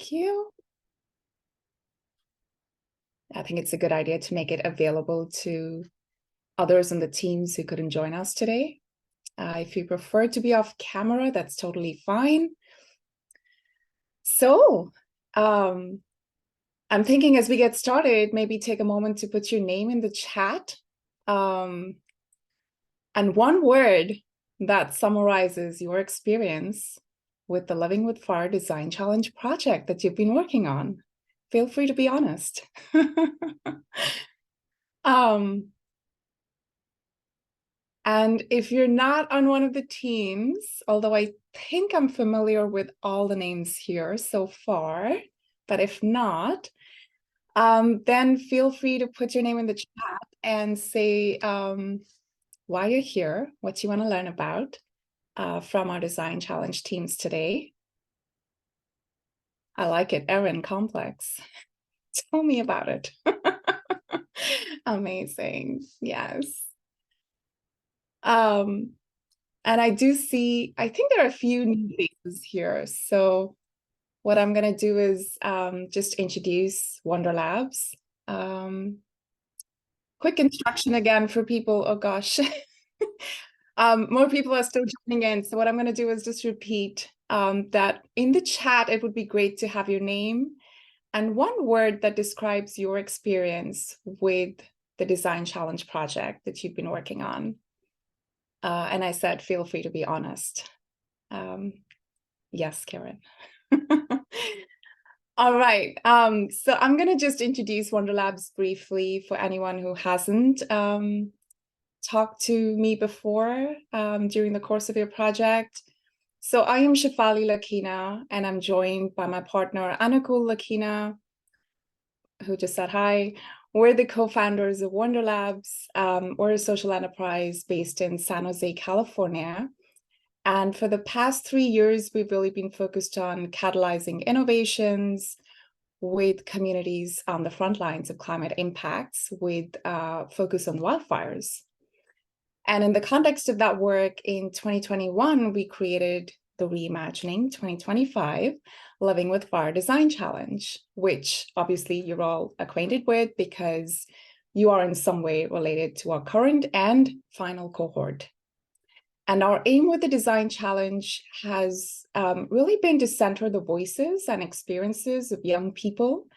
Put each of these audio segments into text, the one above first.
Thank you. I think it's a good idea to make it available to others on the teams who couldn't join us today. If you prefer to be off camera, that's totally fine. So I'm thinking as we get started, maybe take a moment to put your name in the chat. And one word that summarizes your experience with the Living with Fire Design Challenge project that you've been working on. Feel free to be honest. And if you're not on one of the teams, although I think I'm familiar with all the names here so far, but if not, then feel free to put your name in the chat and say why you're here, what you want to learn about from our Design Challenge teams today. I like it, Erin, complex. Tell me about it. Amazing, yes. And I do see, I think there are a few new faces here. So what I'm going to do is just introduce Wonder Labs. Quick instruction again for people. Oh gosh, more people are still joining in. So what I'm going to do is just repeat that in the chat, it would be great to have your name and one word that describes your experience with the Design Challenge project that you've been working on. And I said, feel free to be honest. Yes, Karen. All right. So I'm going to just introduce Wonder Labs briefly for anyone who hasn't talked to me before during the course of your project. So I am Shefali Lakina, and I'm joined by my partner, Anukul Lakina, who just said hi. We're the co-founders of Wonder Labs. We're a social enterprise based in San Jose, California. And for the past 3 years, we've really been focused on catalyzing innovations with communities on the front lines of climate impacts with focus on wildfires. And in the context of that work in 2021, we created the Reimagining 2025 Living with Fire Design Challenge, which obviously you're all acquainted with because you are in some way related to our current and final cohort. And our aim with the Design Challenge has really been to center the voices and experiences of young people,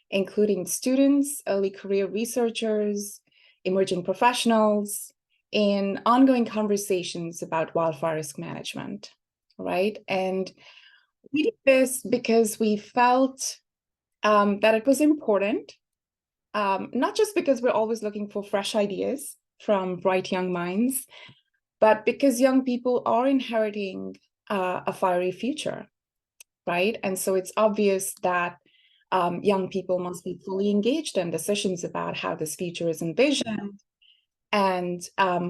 including students, early career researchers, emerging professionals, in ongoing conversations about wildfire risk management, right? And we did this because we felt that it was important, not just because we're always looking for fresh ideas from bright young minds, but because young people are inheriting a fiery future, right? And so it's obvious that young people must be fully engaged in decisions about how this future is envisioned and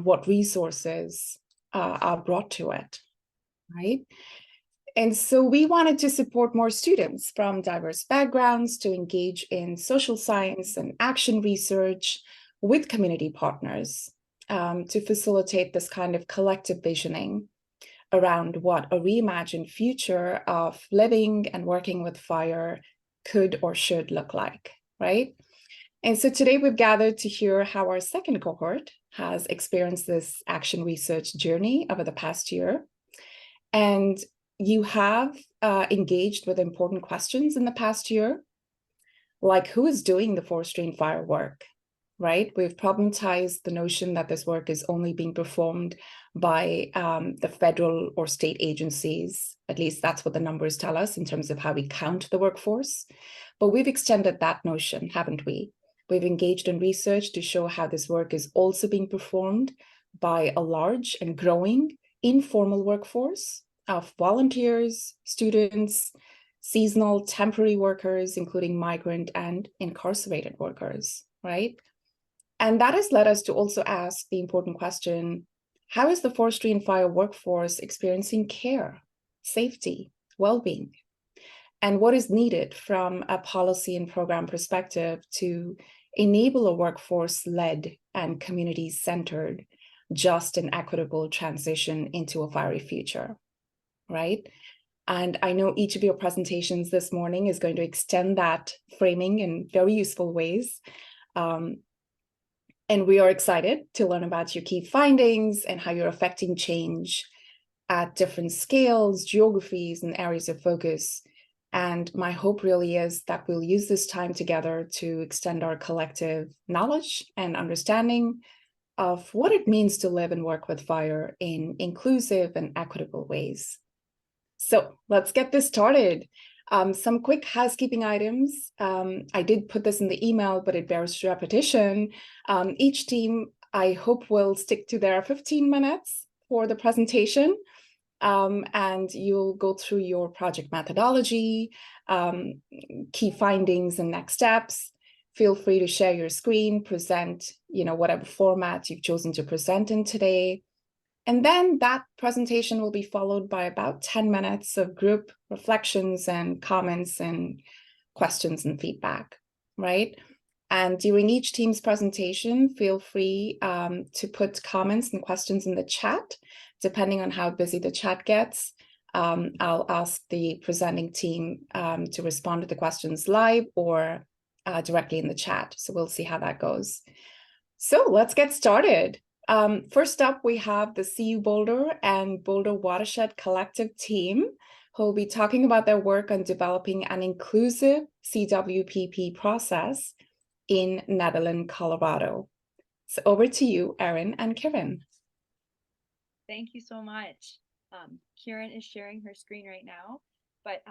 what resources are brought to it, right? And so we wanted to support more students from diverse backgrounds to engage in social science and action research with community partners to facilitate this kind of collective visioning around what a reimagined future of living and working with fire could or should look like, right? And so today we've gathered to hear how our second cohort has experienced this action research journey over the past year. And you have engaged with important questions in the past year, like who is doing the forestry and fire work, right? We've problematized the notion that this work is only being performed by the federal or state agencies. At least that's what the numbers tell us in terms of how we count the workforce. But we've extended that notion, haven't we? We've engaged in research to show how this work is also being performed by a large and growing informal workforce of volunteers, students, seasonal, temporary workers, including migrant and incarcerated workers, right? And that has led us to also ask the important question, how is the forestry and fire workforce experiencing care, safety, well-being? And what is needed from a policy and program perspective to enable a workforce-led and community-centered, just and equitable transition into a fiery future, right? And I know each of your presentations this morning is going to extend that framing in very useful ways. And we are excited to learn about your key findings and how you're affecting change at different scales, geographies, and areas of focus. And my hope really is that we'll use this time together to extend our collective knowledge and understanding of what it means to live and work with fire in inclusive and equitable ways. So let's get this started. Some quick housekeeping items. I did put this in the email, but it bears repetition. Each team, I hope, will stick to their 15 minutes for the presentation. And you'll go through your project methodology, key findings and next steps. Feel free to share your screen, present, whatever format you've chosen to present in today. And then that presentation will be followed by about 10 minutes of group reflections and comments and questions and feedback, right? And during each team's presentation, feel free to put comments and questions in the chat. Depending on how busy the chat gets, I'll ask the presenting team to respond to the questions live or directly in the chat. So we'll see how that goes. So let's get started. First up, we have the CU Boulder and Boulder Watershed Collective team, who will be talking about their work on developing an inclusive CWPP process in Nederland, Colorado. So over to you, Erin and Kieran. Thank you so much. Kieran is sharing her screen right now, but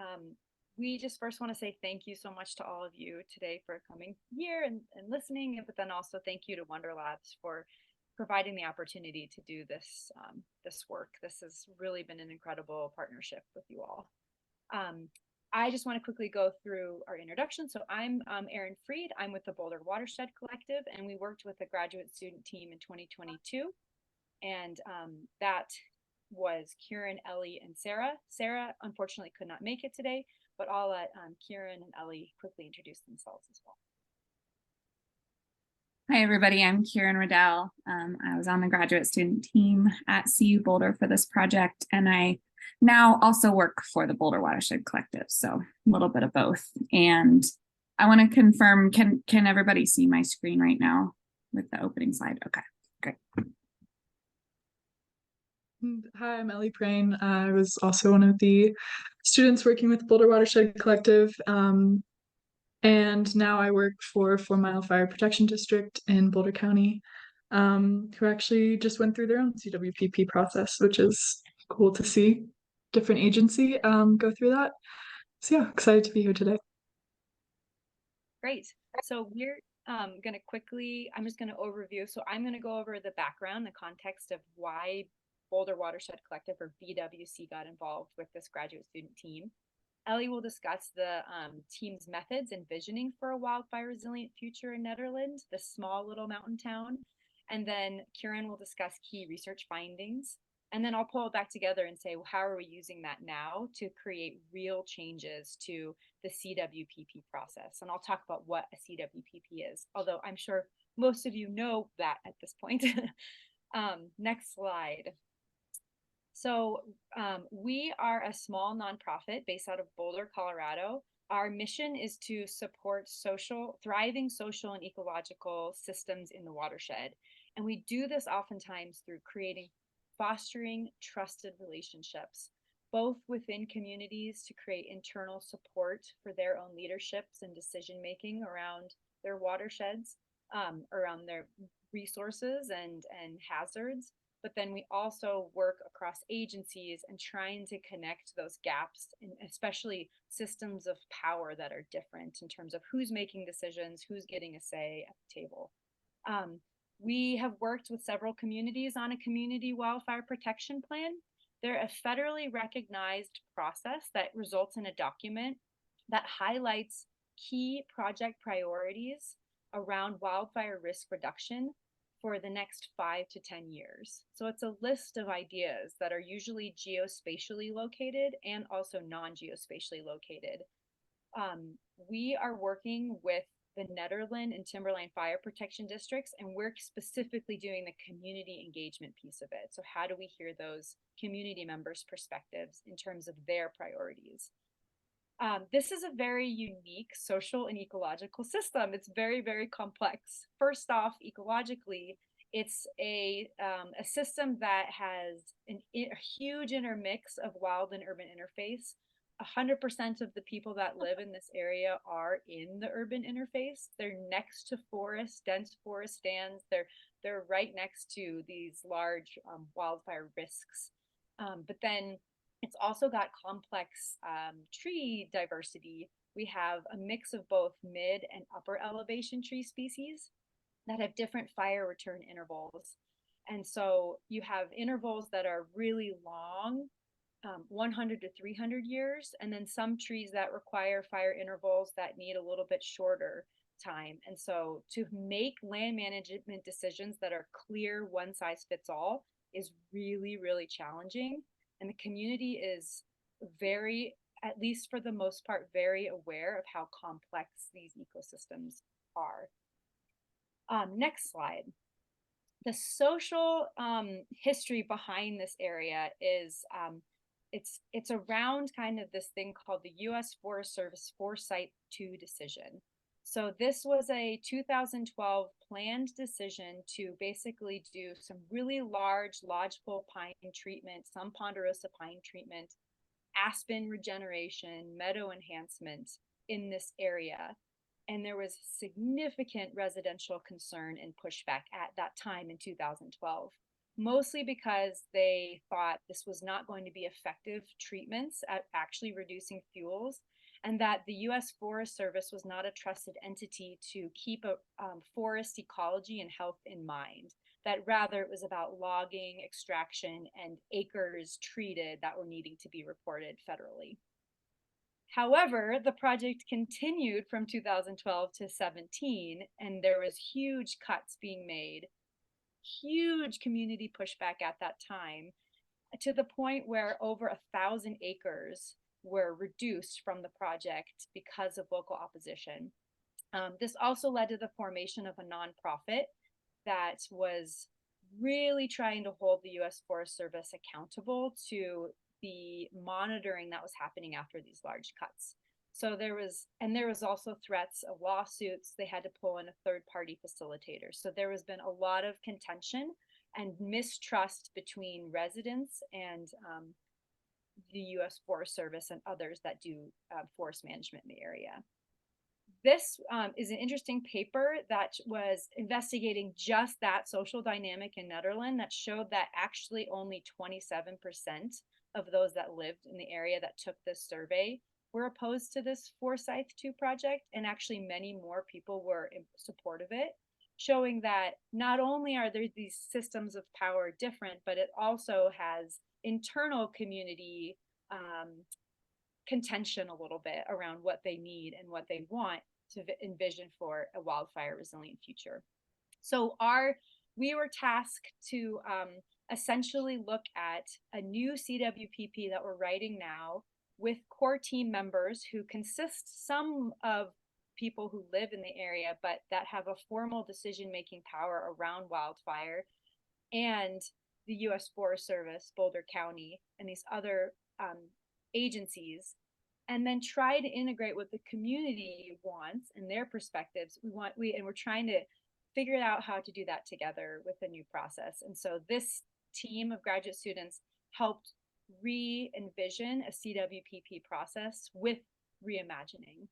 we just first want to say thank you so much to all of you today for coming here and listening, but then also thank you to Wonder Labs for providing the opportunity to do this this work. This has really been an incredible partnership with you all. I just want to quickly go through our introduction. So I'm Erin Freed. I'm with the Boulder Watershed Collective, and we worked with a graduate student team in 2022. And that was Kieran, Ellie, and Sarah. Sarah, unfortunately, could not make it today, but I'll let Kieran and Ellie quickly introduce themselves as well. Hi, everybody. I'm Kieran Riddell. I was on the graduate student team at CU Boulder for this project, and I now also work for the Boulder Watershed Collective, so a little bit of both. And I want to confirm, can everybody see my screen right now with the opening slide? Okay, great. Hi, I'm Ellie Prain. I was also one of the students working with Boulder Watershed Collective. And now I work for 4 Mile Fire Protection District in Boulder County, who actually just went through their own CWPP process, which is cool to see different agency go through that. So yeah, excited to be here today. Great. So we're going to quickly, I'm just going to overview. So I'm going to go over the background, the context of why Boulder Watershed Collective, or BWC, got involved with this graduate student team. Ellie will discuss the team's methods and visioning for a wildfire resilient future in Nederland, the small little mountain town. And then Kieran will discuss key research findings. And then I'll pull it back together and say, well, how are we using that now to create real changes to the CWPP process? And I'll talk about what a CWPP is, although I'm sure most of you know that at this point. Next slide. So we are a small nonprofit based out of Boulder, Colorado. Our mission is to support thriving social and ecological systems in the watershed. And we do this oftentimes through fostering trusted relationships, both within communities to create internal support for their own leaderships and decision-making around their watersheds, around their resources and hazards. But then we also work across agencies and trying to connect those gaps, and especially systems of power that are different in terms of who's making decisions, who's getting a say at the table. We have worked with several communities on a community wildfire protection plan. They're a federally recognized process that results in a document that highlights key project priorities around wildfire risk reduction for the next 5 to 10 years. So it's a list of ideas that are usually geospatially located and also non-geospatially located. We are working with the Nederland and Timberline fire protection districts, and we're specifically doing the community engagement piece of it. So how do we hear those community members' perspectives in terms of their priorities? This is a very unique social and ecological system. It's very, very complex. First off, ecologically, it's a system that has a huge intermix of wild and urban interface. 100% of the people that live in this area are in the urban interface. They're next to forests, dense forest stands. They're right next to these large wildfire risks. But then it's also got complex tree diversity. We have a mix of both mid and upper elevation tree species that have different fire return intervals. And so you have intervals that are really long, 100 to 300 years, and then some trees that require fire intervals that need a little bit shorter time. And so to make land management decisions that are clear, one size fits all is really, really challenging. And the community is very, at least for the most part, very aware of how complex these ecosystems are. Next slide. The social history behind this area is it's around kind of this thing called the U.S. Forest Service Foresight 2 decision. So this was a 2012 planned decision to basically do some really large lodgepole pine treatment, some ponderosa pine treatment, aspen regeneration, meadow enhancement in this area. And there was significant residential concern and pushback at that time in 2012, mostly because they thought this was not going to be effective treatments at actually reducing fuels, and that the U.S. Forest Service was not a trusted entity to keep a forest ecology and health in mind, that rather it was about logging, extraction, and acres treated that were needing to be reported federally. However, the project continued from 2012 to 17, and there was huge cuts being made, huge community pushback at that time, to the point where over 1,000 acres were reduced from the project because of local opposition. This also led to the formation of a nonprofit that was really trying to hold the U.S. Forest Service accountable to the monitoring that was happening after these large cuts. So there was also threats of lawsuits. They had to pull in a third-party facilitator. So there has been a lot of contention and mistrust between residents and the U.S. Forest Service and others that do forest management in the area. This is an interesting paper that was investigating just that social dynamic in Nederland that showed that actually only 27% of those that lived in the area that took this survey were opposed to this Foresight 2 project, and actually many more people were in support of it, showing that not only are there these systems of power different, but it also has internal community contention a little bit around what they need and what they want to envision for a wildfire resilient future. So we were tasked to essentially look at a new CWPP that we're writing now with core team members who consist some of people who live in the area, but that have a formal decision-making power around wildfire, and the U.S. Forest Service, Boulder County, and these other agencies, and then try to integrate what the community wants and their perspectives. We're trying to figure out how to do that together with a new process. And so this team of graduate students helped re-envision a CWPP process with reimagining.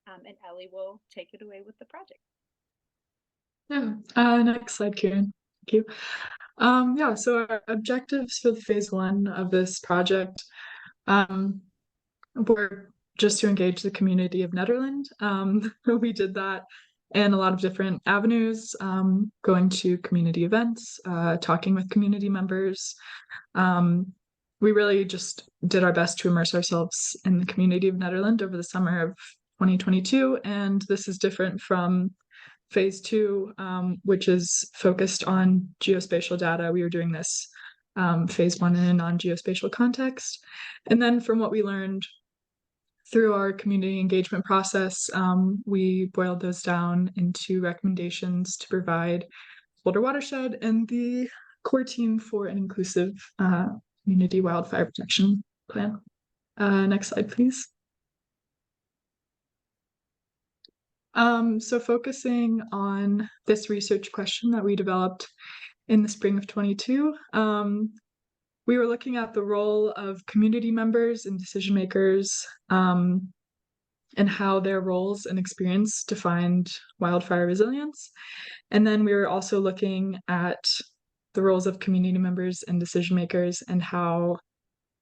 And Ellie will take it away with the project. Yeah, next slide, Kieran. Thank you. Yeah, so our objectives for the phase 1 of this project were just to engage the community of Nederland. We did that in a lot of different avenues, going to community events, talking with community members. We really just did our best to immerse ourselves in the community of Nederland over the summer of 2022, and this is different from phase 2, which is focused on geospatial data. We were doing this phase 1 in a non-geospatial context. And then from what we learned through our community engagement process, we boiled those down into recommendations to provide Boulder Watershed and the core team for an inclusive community wildfire protection plan. Next slide, please. So focusing on this research question that we developed in the spring of 22, we were looking at the role of community members and decision makers, and how their roles and experience defined wildfire resilience. And then we were also looking at the roles of community members and decision makers and how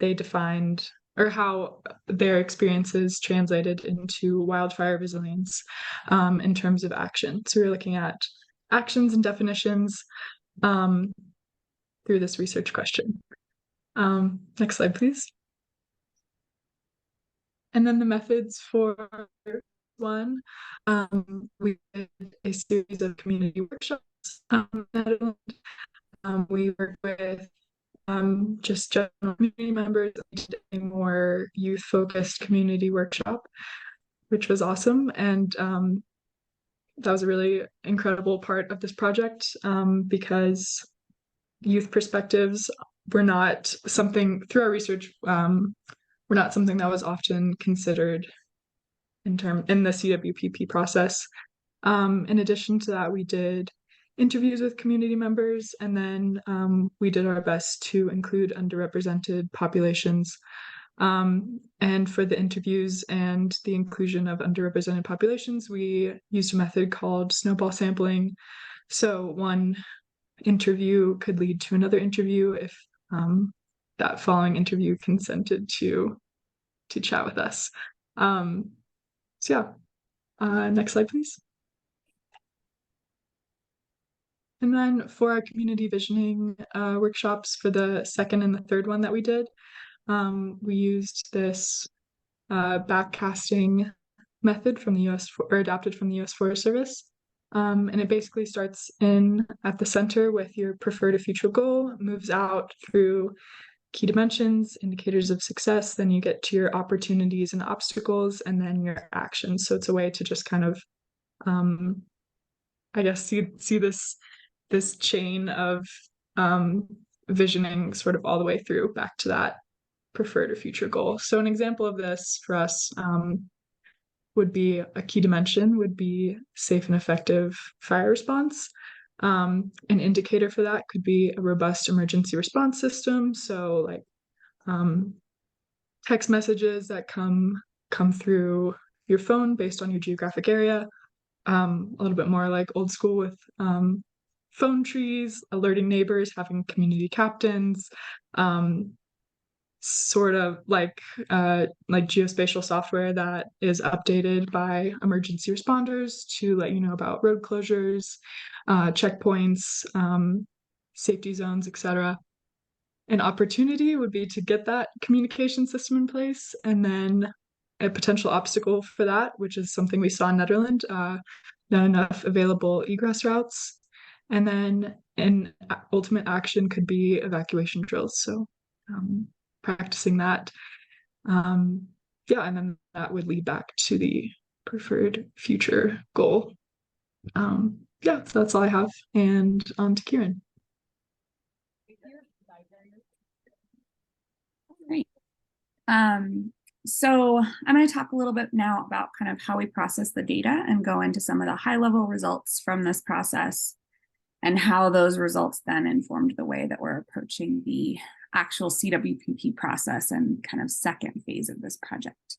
they defined, or how their experiences translated into wildfire resilience in terms of action. So we were looking at actions and definitions through this research question. Next slide, please. And then the methods for one, we did a series of community workshops in Nederland. We worked with just general community members. We did a more youth-focused community workshop, which was awesome. And that was a really incredible part of this project because youth perspectives were not something, through our research, were not something that was often considered in the CWPP process. In addition to that, we did interviews with community members, and then we did our best to include underrepresented populations. And for the interviews and the inclusion of underrepresented populations, we used a method called snowball sampling. So one interview could lead to another interview if that following interview consented to chat with us. So yeah, next slide, please. And then for our community visioning workshops for the second and the third one that we did, we used this backcasting method from the US, or adapted from the US Forest Service. And it basically starts at the center with your preferred future goal, moves out through key dimensions, indicators of success, then you get to your opportunities and obstacles, and then your actions. So it's a way to just kind of, I guess, see this chain of visioning sort of all the way through back to that preferred or future goal. So an example of this for us would be a key dimension would be safe and effective fire response. An indicator for that could be a robust emergency response system. So like text messages that come through your phone based on your geographic area. A little bit more like old school with phone trees, alerting neighbors, having community captains, sort of like geospatial software that is updated by emergency responders to let you know about road closures, checkpoints, safety zones, etc. An opportunity would be to get that communication system in place, and then a potential obstacle for that, which is something we saw in Nederland, not enough available egress routes. And then an ultimate action could be evacuation drills. So practicing that. And then that would lead back to the preferred future goal. So that's all I have. And on to Kieran. Great. So I'm going to talk a little bit now about kind of how we process the data and go into some of the high-level results from this process and how those results then informed the way that we're approaching the actual CWPP process and kind of second phase of this project.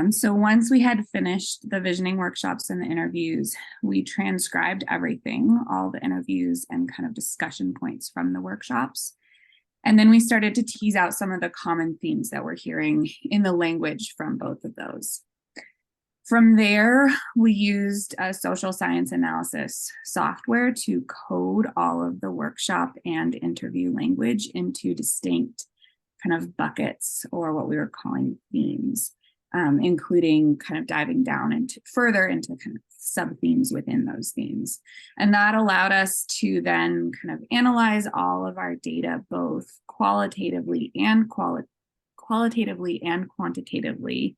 So once we had finished the visioning workshops and the interviews, we transcribed everything, all the interviews and kind of discussion points from the workshops. And then we started to tease out some of the common themes that we're hearing in the language from both of those. From there, we used a social science analysis software to code all of the workshop and interview language into distinct kind of buckets, or what we were calling themes, including kind of diving down further into kind of sub-themes within those themes. And that allowed us to then kind of analyze all of our data, both qualitatively and quantitatively,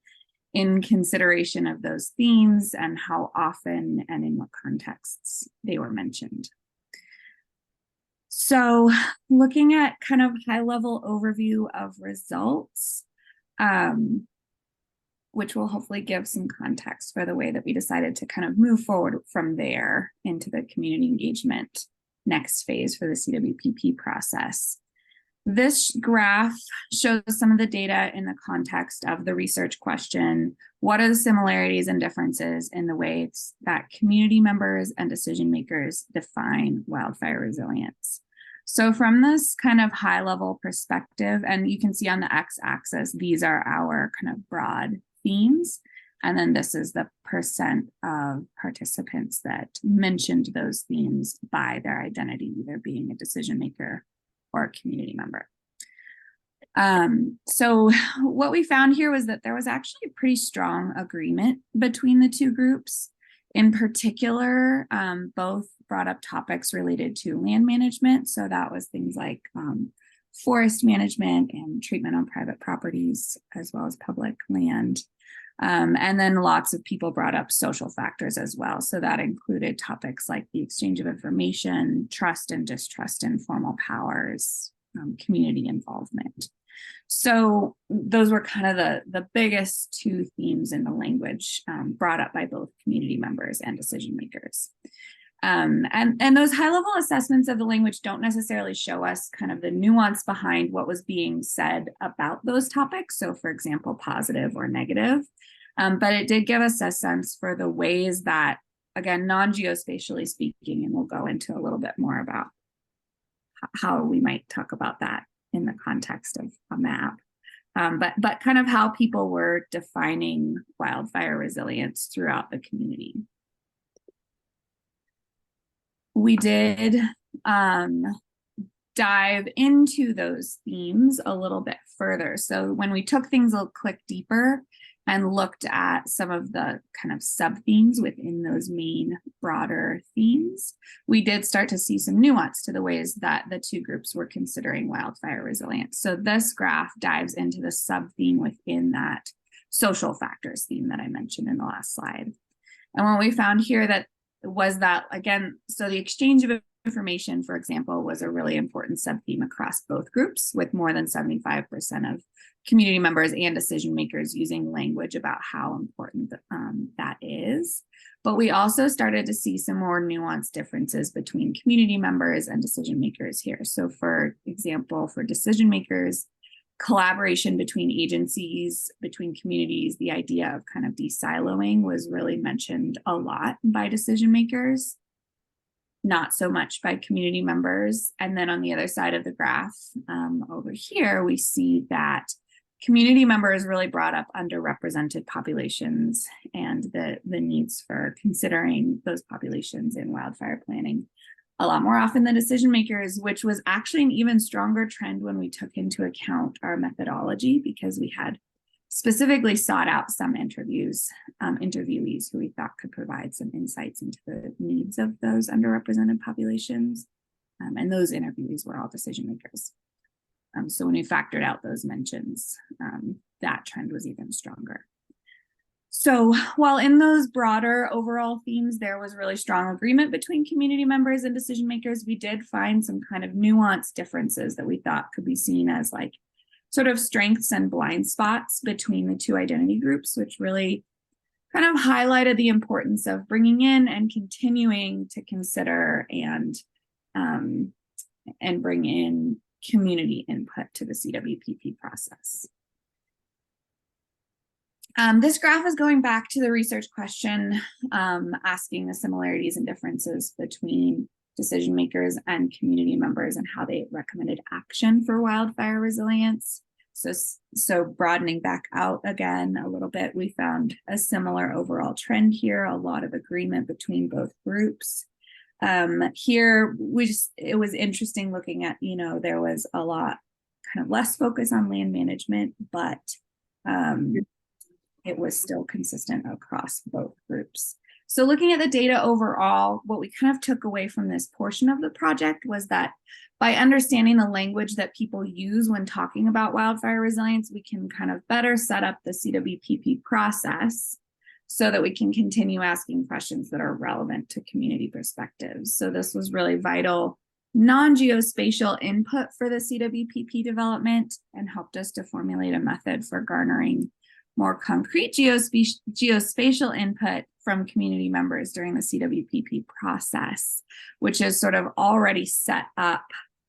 in consideration of those themes and how often and in what contexts they were mentioned. So looking at kind of high-level overview of results, which will hopefully give some context for the way that we decided to kind of move forward from there into the community engagement next phase for the CWPP process. This graph shows some of the data in the context of the research question. What are the similarities and differences in the ways that community members and decision makers define wildfire resilience? So from this kind of high level perspective, and you can see on the x-axis, these are our kind of broad themes. And then this is the percent of participants that mentioned those themes by their identity, either being a decision maker or a community member. So what we found here was that there was actually a pretty strong agreement between the two groups. In particular, both brought up topics related to land management. So that was things like forest management and treatment on private properties, as well as public land. And then lots of people brought up social factors as well. So that included topics like the exchange of information, trust and distrust in formal powers, community involvement. So those were kind of the biggest two themes in the language brought up by both community members and decision makers. And those high-level assessments of the language don't necessarily show us kind of the nuance behind what was being said about those topics. So for example, positive or negative, but it did give us a sense for the ways that, again, non-geospatially speaking, and we'll go into a little bit more about how we might talk about that in the context of a map, but kind of how people were defining wildfire resilience throughout the community. We did dive into those themes a little bit further. So when we took things a click deeper and looked at some of the kind of sub-themes within those main broader themes, we did start to see some nuance to the ways that the two groups were considering wildfire resilience. So this graph dives into the sub-theme within that social factors theme that I mentioned in the last slide. And what we found here that was that, again, so the exchange of information, for example, was a really important sub-theme across both groups, with more than 75% of community members and decision makers using language about how important that is. But we also started to see some more nuanced differences between community members and decision makers here. So for example, for decision makers, collaboration between agencies, between communities, the idea of kind of de-siloing was really mentioned a lot by decision makers, not so much by community members. And then on the other side of the graph over here, we see that community members really brought up underrepresented populations and the needs for considering those populations in wildfire planning a lot more often than decision makers, which was actually an even stronger trend when we took into account our methodology, because we had specifically sought out some interviewees who we thought could provide some insights into the needs of those underrepresented populations. And those interviewees were all decision makers. So when we factored out those mentions, that trend was even stronger. So while in those broader overall themes, there was really strong agreement between community members and decision makers, we did find some kind of nuanced differences that we thought could be seen as like sort of strengths and blind spots between the two identity groups, which really kind of highlighted the importance of bringing in and continuing to consider and bring in community input to the CWPP process. This graph is going back to the research question, asking the similarities and differences between decision makers and community members and how they recommended action for wildfire resilience. So broadening back out again a little bit, we found a similar overall trend here, a lot of agreement between both groups. Here, it was interesting looking at, there was a lot kind of less focus on land management, but it was still consistent across both groups. So looking at the data overall, what we kind of took away from this portion of the project was that by understanding the language that people use when talking about wildfire resilience, we can kind of better set up the CWPP process so that we can continue asking questions that are relevant to community perspectives. So this was really vital non-geospatial input for the CWPP development and helped us to formulate a method for garnering more concrete geospatial input from community members during the CWPP process, which is sort of already set up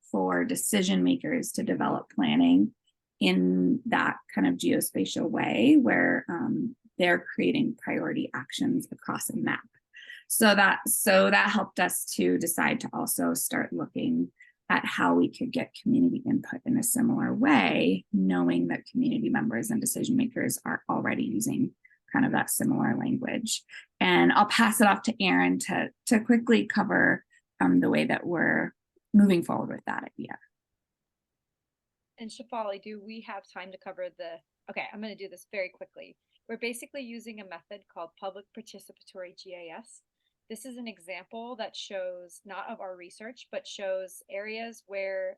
for decision makers to develop planning in that kind of geospatial way where they're creating priority actions across a map. So that helped us to decide to also start looking at how we could get community input in a similar way, knowing that community members and decision makers are already using kind of that similar language. And I'll pass it off to Erin to quickly cover the way that we're moving forward with that idea. And Shefali, do we have time to cover okay, I'm going to do this very quickly. We're basically using a method called public participatory GIS. This is an example that shows, not of our research, but shows areas where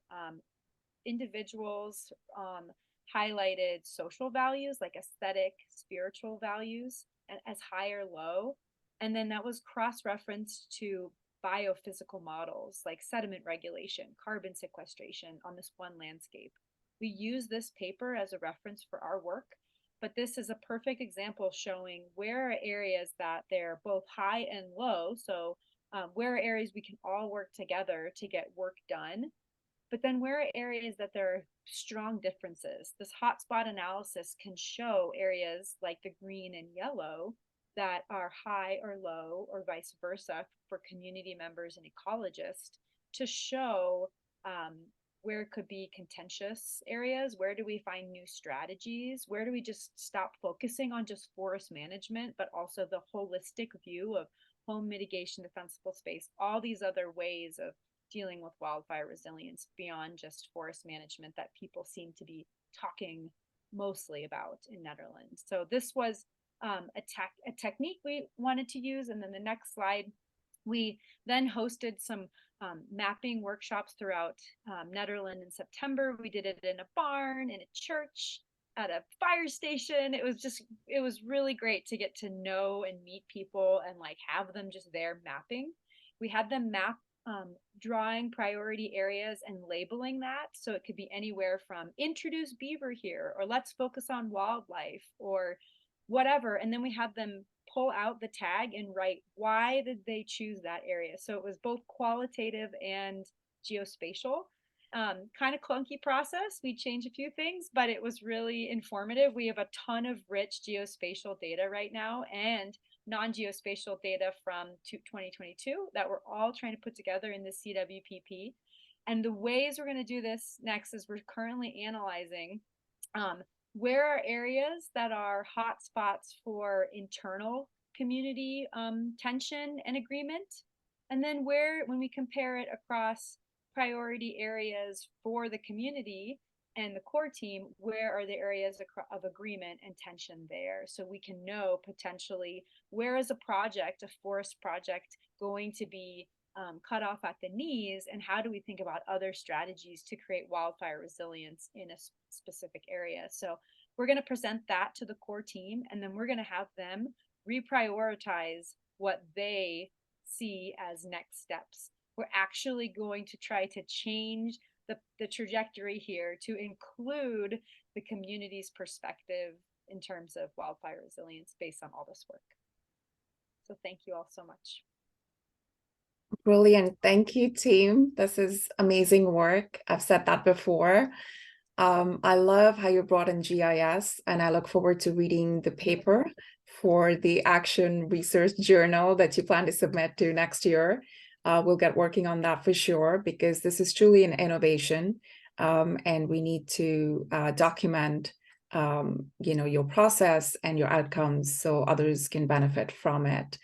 individuals highlighted social values like aesthetic, spiritual values as high or low. And then that was cross-referenced to biophysical models like sediment regulation, carbon sequestration on this one landscape. We use this paper as a reference for our work, but this is a perfect example showing where are areas that they're both high and low. So where are areas we can all work together to get work done, but then where are areas that there are strong differences. This hotspot analysis can show areas like the green and yellow that are high or low or vice versa for community members and ecologists to show where it could be contentious areas, where do we find new strategies, where do we just stop focusing on just forest management, but also the holistic view of home mitigation, defensible space, all these other ways of dealing with wildfire resilience beyond just forest management that people seem to be talking mostly about in Netherlands. So this was a technique we wanted to use. And then the next slide, we then hosted some mapping workshops throughout Nederland in September. We did it in a barn, in a church, at a fire station. It was really great to get to know and meet people and like have them just there mapping. We had them map drawing priority areas and labeling that. So it could be anywhere from introduce beaver here, or let's focus on wildlife, or whatever. And then we had them pull out the tag and write why did they choose that area. So it was both qualitative and geospatial. Kind of clunky process. We changed a few things, but it was really informative. We have a ton of rich geospatial data right now and non-geospatial data from 2022 that we're all trying to put together in the CWPP. And the ways we're going to do this next is we're currently analyzing where are areas that are hot spots for internal community tension and agreement, and then where, when we compare it across priority areas for the community and the core team, where are the areas of agreement and tension there, so we can know potentially where is a project, a forest project, going to be cut off at the knees, and how do we think about other strategies to create wildfire resilience in a specific area. So we're going to present that to the core team, and then we're going to have them reprioritize what they see as next steps. We're actually going to try to change the trajectory here to include the community's perspective in terms of wildfire resilience based on all this work. So thank you all so much. Brilliant. Thank you, team. This is amazing work. I've said that before. I love how you brought in GIS, and I look forward to reading the paper for the action research journal that you plan to submit to next year. We'll get working on that for sure, because this is truly an innovation, and we need to document your process and your outcomes so others can benefit from it.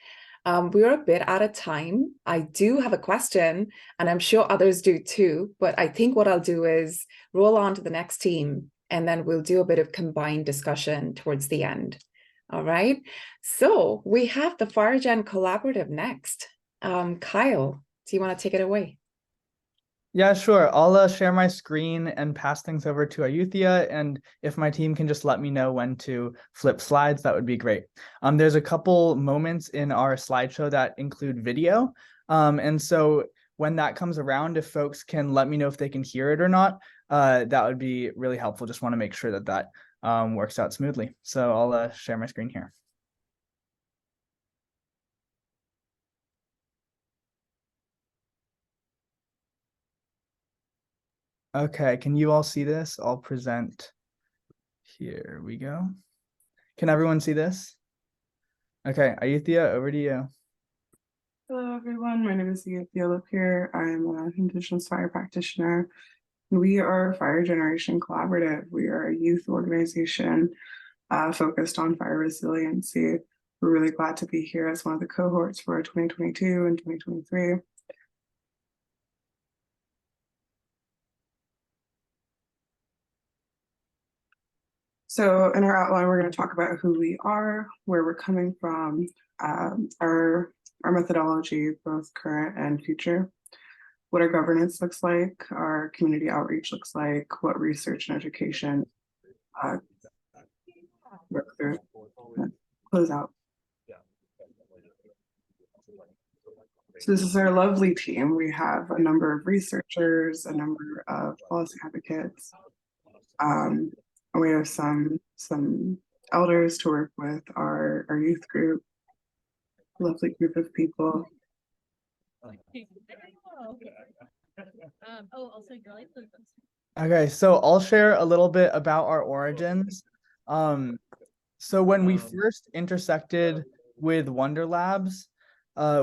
We're a bit out of time. I do have a question, and I'm sure others do too, but I think what I'll do is roll on to the next team, and then we'll do a bit of combined discussion towards the end. All right. So we have the FireGen Collaborative next. Kyle, do you want to take it away? Yeah, sure. I'll share my screen and pass things over to Ayuthia. And if my team can just let me know when to flip slides, that would be great. There's a couple moments in our slideshow that include video. And so when that comes around, if folks can let me know if they can hear it or not, that would be really helpful. Just want to make sure that that works out smoothly. So I'll share my screen here. Okay, can you all see this? I'll present. Here we go. Can everyone see this? Okay, Ayuthia, over to you. Hello, everyone. My name is Ayuthia Lapierre. I'm an Indigenous fire practitioner. We are Fire Generation Collaborative. We are a youth organization focused on fire resiliency. We're really glad to be here as one of the cohorts for 2022 and 2023. So in our outline, we're going to talk about who we are, where we're coming from, our methodology, both current and future, what our governance looks like, our community outreach looks like, what research and education work through, close out. So this is our lovely team. We have a number of researchers, a number of policy advocates. And we have some elders to work with our youth group, lovely group of people. Okay, so I'll share a little bit about our origins. So when we first intersected with Wonder Labs,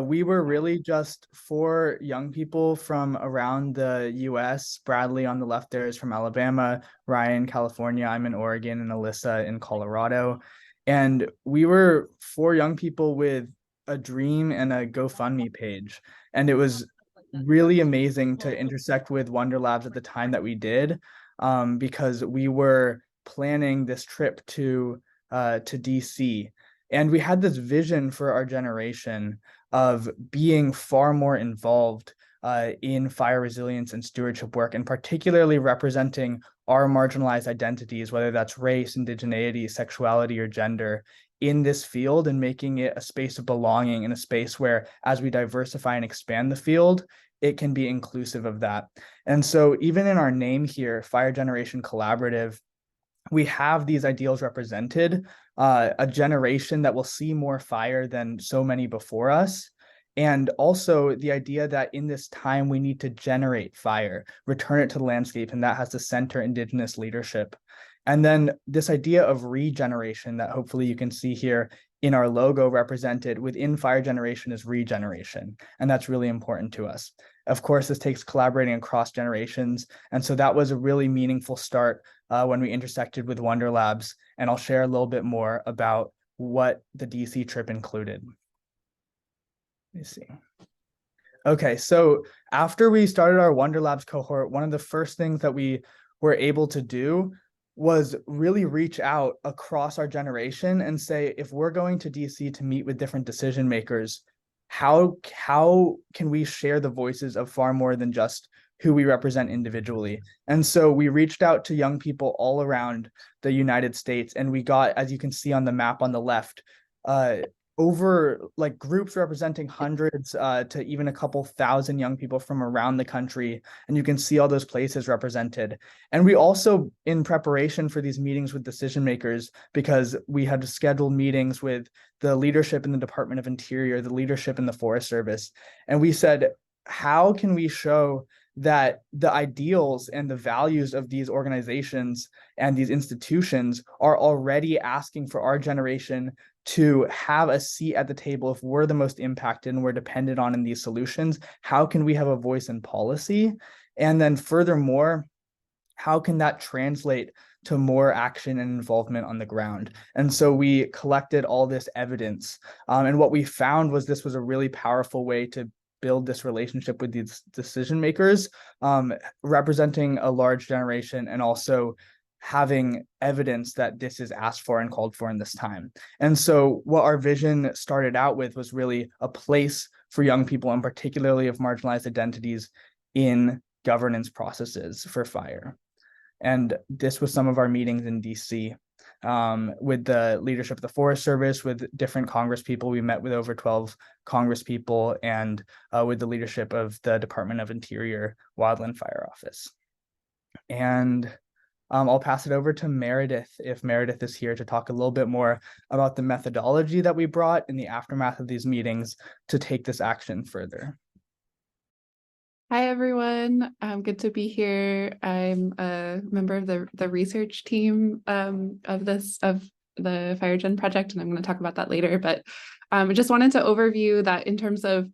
we were really just 4 young people from around the US. Bradley on the left there is from Alabama, Ryan, California, I'm in Oregon, and Alyssa in Colorado. And we were 4 young people with a dream and a GoFundMe page. And it was really amazing to intersect with Wonder Labs at the time that we did, because we were planning this trip to DC. And we had this vision for our generation of being far more involved in fire resilience and stewardship work, and particularly representing our marginalized identities, whether that's race, indigeneity, sexuality, or gender, in this field, and making it a space of belonging and a space where, as we diversify and expand the field, it can be inclusive of that. And so even in our name here, Fire Generation Collaborative, we have these ideals represented, a generation that will see more fire than so many before us. And also the idea that in this time, we need to generate fire, return it to the landscape, and that has to center Indigenous leadership. And then this idea of regeneration that hopefully you can see here in our logo represented within Fire Generation is regeneration. And that's really important to us. Of course, this takes collaborating across generations. And so that was a really meaningful start when we intersected with Wonder Labs. And I'll share a little bit more about what the DC trip included. Let me see. Okay, so after we started our Wonder Labs cohort, one of the first things that we were able to do was really reach out across our generation and say, if we're going to DC to meet with different decision makers, how can we share the voices of far more than just who we represent individually? And so we reached out to young people all around the United States, and we got, as you can see on the map on the left, over like groups representing hundreds to even a couple thousand young people from around the country. And you can see all those places represented. And we also, in preparation for these meetings with decision makers, because we had scheduled meetings with the leadership in the Department of Interior, the leadership in the Forest Service, and we said, how can we show that the ideals and the values of these organizations and these institutions are already asking for our generation to have a seat at the table if we're the most impacted and we're dependent on in these solutions? How can we have a voice in policy? And then furthermore, how can that translate to more action and involvement on the ground? And so we collected all this evidence. And what we found was this was a really powerful way to build this relationship with these decision makers, representing a large generation, and also having evidence that this is asked for and called for in this time. And so what our vision started out with was really a place for young people, and particularly of marginalized identities, in governance processes for fire. And this was some of our meetings in DC. With the leadership of the Forest Service, with different Congress people. We met with over 12 Congress people, and with the leadership of the Department of Interior Wildland Fire Office. And I'll pass it over to Meredith, if Meredith is here, to talk a little bit more about the methodology that we brought in the aftermath of these meetings to take this action further. Hi, everyone. Good to be here. I'm a member of the research team of the FireGen project, and I'm going to talk about that later. But I just wanted to overview that in terms of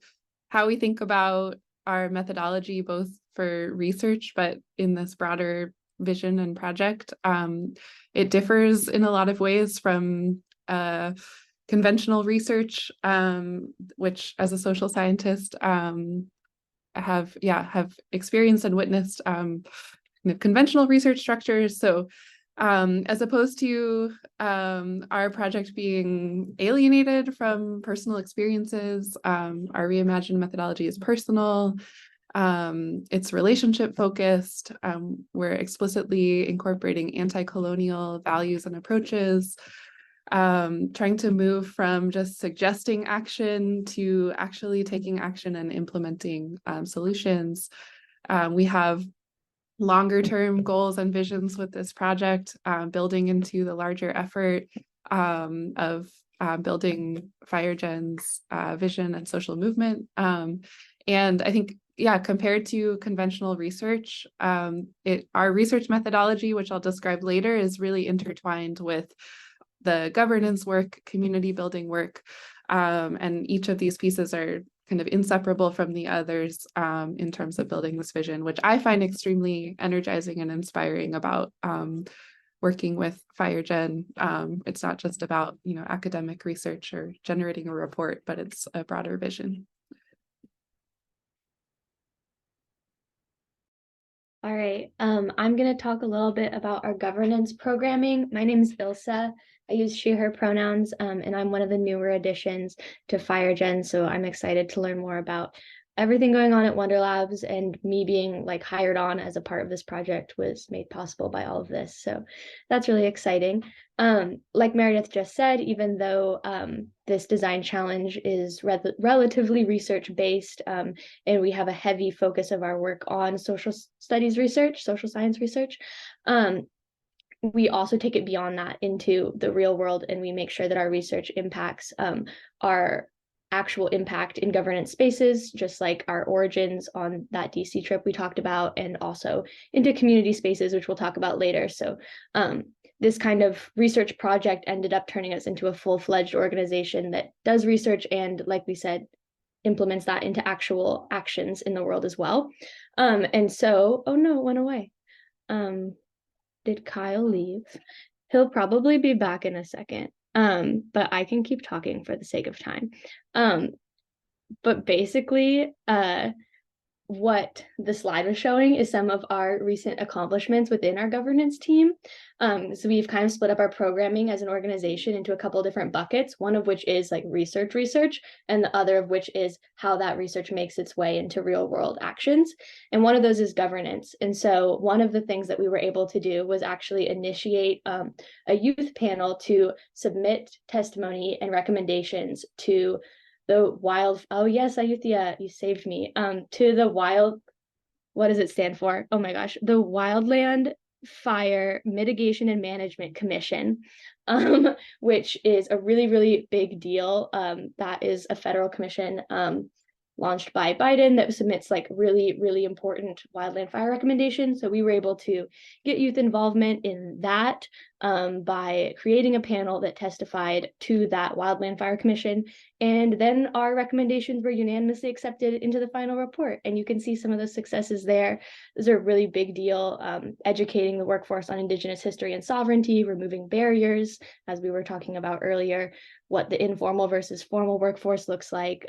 how we think about our methodology, both for research, but in this broader vision and project. It differs in a lot of ways from conventional research, which as a social scientist, have experienced and witnessed conventional research structures. So as opposed to our project being alienated from personal experiences, our reimagined methodology is personal. It's relationship focused. We're explicitly incorporating anti-colonial values and approaches, trying to move from just suggesting action to actually taking action and implementing solutions. We have longer term goals and visions with this project, building into the larger effort of building FireGen's vision and social movement. And I think, compared to conventional research, our research methodology, which I'll describe later, is really intertwined with the governance work, community building work, and each of these pieces are kind of inseparable from the others in terms of building this vision, which I find extremely energizing and inspiring about working with FireGen. It's not just about academic research or generating a report, but it's a broader vision. All right, I'm going to talk a little bit about our governance programming. My name is Ilsa. I use she, her pronouns, and I'm one of the newer additions to FireGen, so I'm excited to learn more about everything going on at Wonder Labs, and me being hired on as a part of this project was made possible by all of this. So that's really exciting. Like Meredith just said, even though this design challenge is relatively research-based, and we have a heavy focus of our work on social studies research, social science research, we also take it beyond that into the real world, and we make sure that our research impacts our actual impact in governance spaces, just like our origins on that DC trip we talked about, and also into community spaces, which we'll talk about later. So this kind of research project ended up turning us into a full-fledged organization that does research and, like we said, implements that into actual actions in the world as well. And so, oh no, it went away. Did Kyle leave? He'll probably be back in a second. But I can keep talking for the sake of time. But basically, what the slide was showing is some of our recent accomplishments within our governance team. So we've kind of split up our programming as an organization into a couple different buckets, one of which is research, and the other of which is how that research makes its way into real world actions. And one of those is governance. And so one of the things that we were able to do was actually initiate a youth panel to submit testimony and recommendations to the oh yes, Ayuthia, you saved me, to the what does it stand for? Oh my gosh, the Wildland Fire Mitigation and Management Commission, which is a really, really big deal. That is a federal commission launched by Biden that submits really, really important wildland fire recommendations. So we were able to get youth involvement in that by creating a panel that testified to that Wildland Fire Commission. And then our recommendations were unanimously accepted into the final report. And you can see some of the successes there. Those are a really big deal, educating the workforce on Indigenous history and sovereignty, removing barriers, as we were talking about earlier, what the informal versus formal workforce looks like,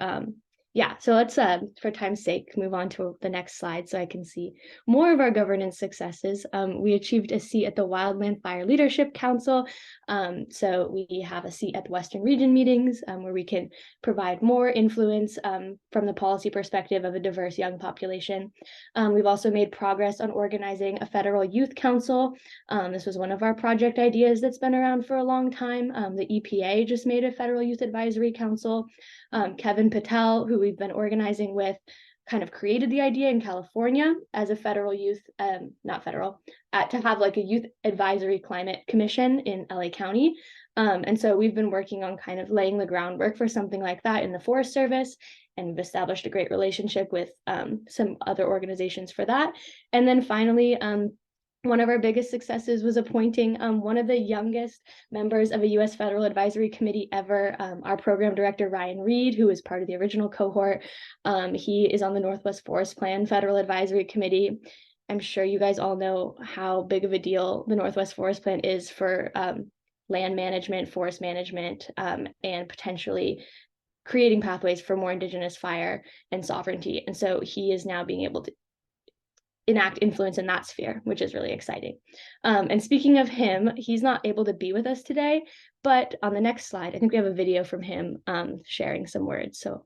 Yeah, so let's, for time's sake, move on to the next slide so I can see more of our governance successes. We achieved a seat at the Wildland Fire Leadership Council. So we have a seat at the Western Region meetings where we can provide more influence from the policy perspective of a diverse young population. We've also made progress on organizing a federal youth council. This was one of our project ideas that's been around for a long time. The EPA just made a federal youth advisory council. Kevin Patel, who we've been organizing with, kind of created the idea in California as a federal youth, not federal, to have like a youth advisory climate commission in LA County. And so we've been working on kind of laying the groundwork for something like that in the Forest Service, and we've established a great relationship with some other organizations for that. And then finally, one of our biggest successes was appointing one of the youngest members of a U.S. Federal Advisory Committee ever, our program director, Ryan Reed, who was part of the original cohort. He is on the Northwest Forest Plan Federal Advisory Committee. I'm sure you guys all know how big of a deal the Northwest Forest Plan is for land management, forest management, and potentially creating pathways for more Indigenous fire and sovereignty. And so he is now being able to enact influence in that sphere, which is really exciting. And speaking of him, he's not able to be with us today, but on the next slide, I think we have a video from him sharing some words. So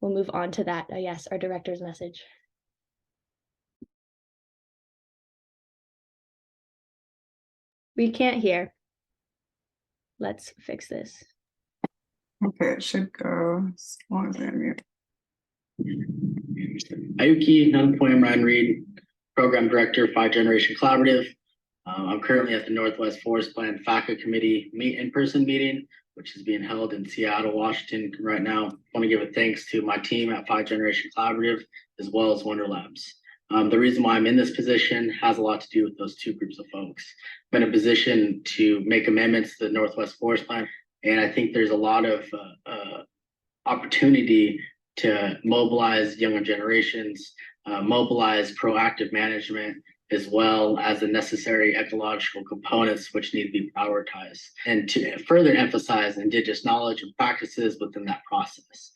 we'll move on to that. Yes, our director's message. We can't hear. Let's fix this. Okay, it should go as long as I unmute. Ayuki Nunpoyam Ryan Reed, Program Director, FireGen Collaborative. I'm currently at the Northwest Forest Plan FACA Committee in-person meeting, which is being held in Seattle, Washington right now. I want to give a thanks to my team at FireGen Collaborative, as well as Wonder Labs. The reason why I'm in this position has a lot to do with those two groups of folks. I'm in a position to make amendments to the Northwest Forest Plan, and I think there's a lot of opportunity to mobilize younger generations, mobilize proactive management, as well as the necessary ecological components which need to be prioritized, and to further emphasize Indigenous knowledge and practices within that process.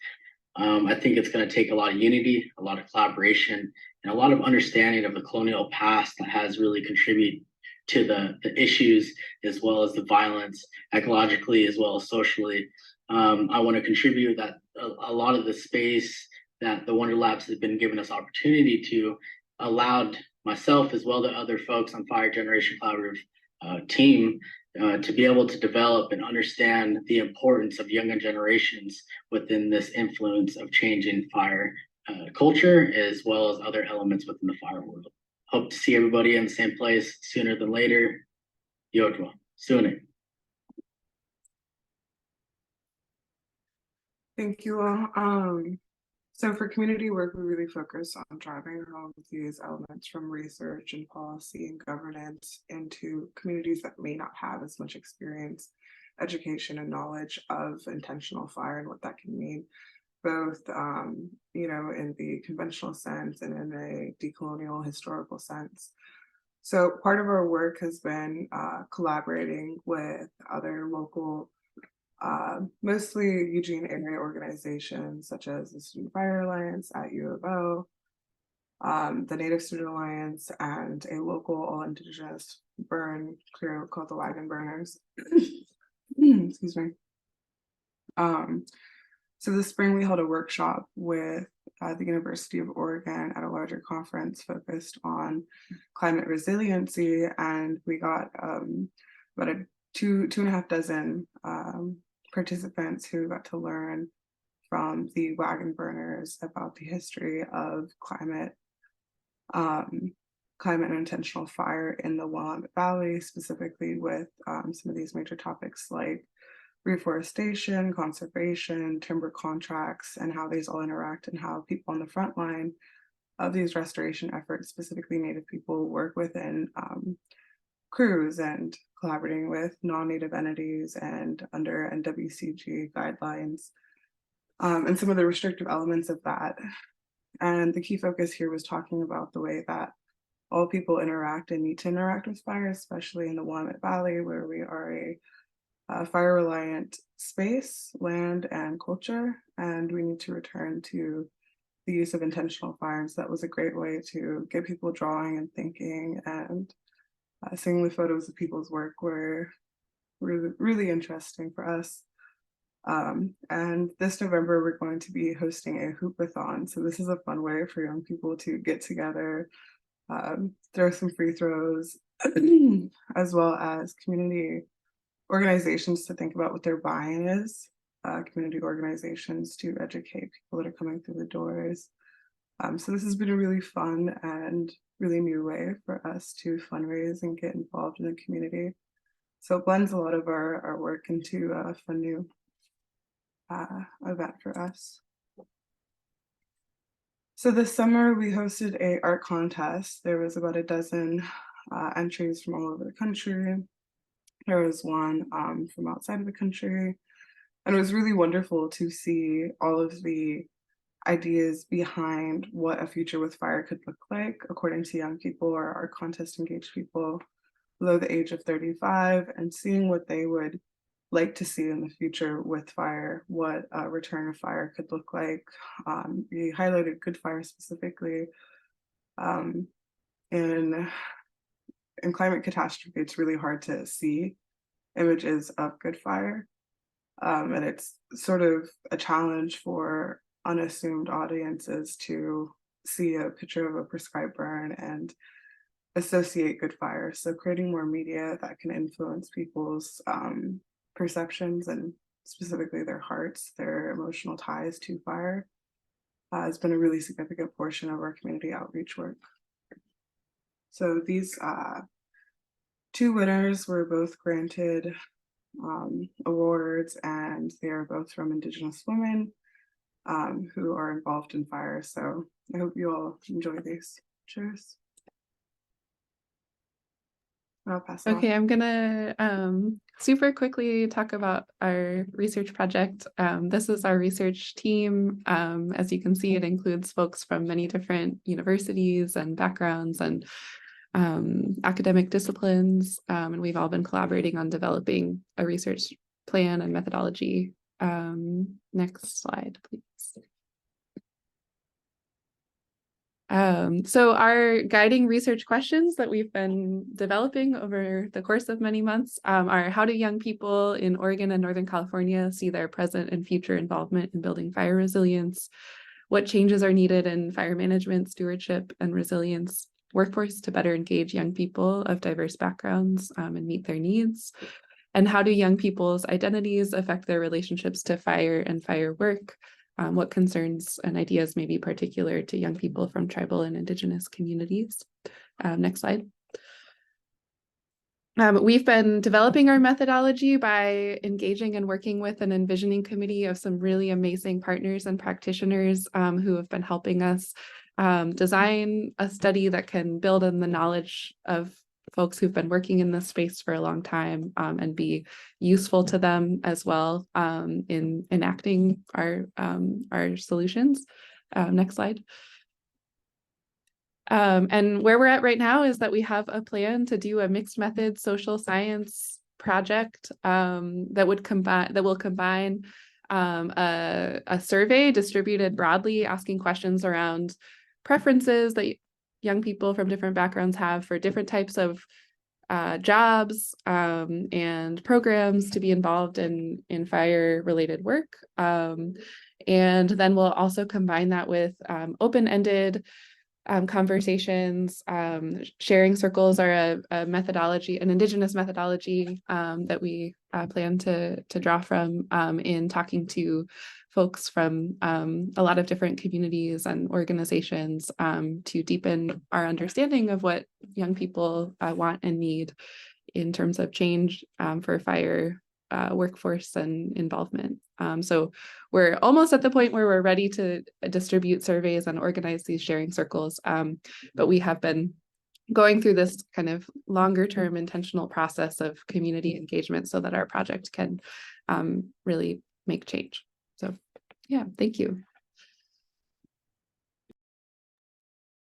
I think it's going to take a lot of unity, a lot of collaboration, and a lot of understanding of the colonial past that has really contributed to the issues, as well as the violence, ecologically as well as socially. I want to contribute that a lot of the space that the Wonder Labs has been giving us opportunity to allowed myself, as well as other folks on FireGen Collaborative team, to be able to develop and understand the importance of younger generations within this influence of changing fire culture, as well as other elements within the fire world. Hope to see everybody in the same place sooner than later. Yodwa, sooner. Thank you all. So for community work, we really focus on driving home these elements from research and policy and governance into communities that may not have as much experience, education, and knowledge of intentional fire and what that can mean, both in the conventional sense and in a decolonial historical sense. So part of our work has been collaborating with other local mostly Eugene area organizations such as the Student Fire Alliance at U of O, the Native Student Alliance, and a local all-Indigenous burn crew called the Wagon Burners. Excuse me. So this spring we held a workshop with the University of Oregon at a larger conference focused on climate resiliency, and we got about two and a half dozen participants who got to learn from the wagon burners about the history of climate and intentional fire in the Willamette Valley, specifically with some of these major topics like reforestation, conservation, timber contracts, and how these all interact, and how people on the front line of these restoration efforts, specifically Native people, work within crews and collaborating with non-Native entities and under NWCG guidelines, and some of the restrictive elements of that. And the key focus here was talking about the way that all people interact and need to interact with fire, especially in the Willamette Valley, where we are a fire-reliant space, land, and culture, and we need to return to the use of intentional fires. That was a great way to get people drawing and thinking, and seeing the photos of people's work were really, really interesting for us. And this November, we're going to be hosting a hoopathon. So this is a fun way for young people to get together, throw some free throws, as well as community organizations to think about what their buy-in is, community organizations to educate people that are coming through the doors. So this has been a really fun and really new way for us to fundraise and get involved in the community. So it blends a lot of our work into a fun new event for us. So this summer we hosted a art contest. There was about a dozen entries from all over the country. There was one from outside of the country, and it was really wonderful to see all of the ideas behind what a future with fire could look like according to young people or our contest engaged people below the age of 35, and seeing what they would like to see in the future with fire, what a return of fire could look like. We highlighted good fire specifically. In climate catastrophe, it's really hard to see images of good fire. And it's sort of a challenge for unassumed audiences to see a picture of a prescribed burn and associate good fire. So creating more media that can influence people's perceptions and specifically their hearts, their emotional ties to fire, has been a really significant portion of our community outreach work. So these two winners were both granted awards, and they are both from Indigenous women who are involved in fire. So I hope you all enjoy these. Cheers. I'll pass it Okay, on. I'm gonna super quickly talk about our research project. This is our research team. As you can see, it includes folks from many different universities and backgrounds and academic disciplines, and we've all been collaborating on developing a research plan and methodology. Next slide, please. So our guiding research questions that we've been developing over the course of many months are: how do young people in Oregon and Northern California see their present and future involvement in building fire resilience? What changes are needed in fire management, stewardship, and resilience workforce to better engage young people of diverse backgrounds and meet their needs? And how do young people's identities affect their relationships to fire and fire work? What concerns and ideas may be particular to young people from tribal and Indigenous communities? Next slide. We've been developing our methodology by engaging and working with an envisioning committee of some really amazing partners and practitioners who have been helping us design a study that can build on the knowledge of folks who've been working in this space for a long time and be useful to them as well in enacting our solutions. Next slide. And where we're at right now is that we have a plan to do a mixed method social science project that will combine a survey distributed broadly, asking questions around preferences that young people from different backgrounds have for different types of jobs and programs to be involved in fire related work. And then we'll also combine that with open-ended conversations. Sharing circles are a methodology, an Indigenous methodology that we plan to draw from in talking to folks from a lot of different communities and organizations to deepen our understanding of what young people want and need in terms of change for fire workforce and involvement. So we're almost at the point where we're ready to distribute surveys and organize these sharing circles, but we have been going through this kind of longer term intentional process of community engagement so that our project can really make change. So yeah, thank you.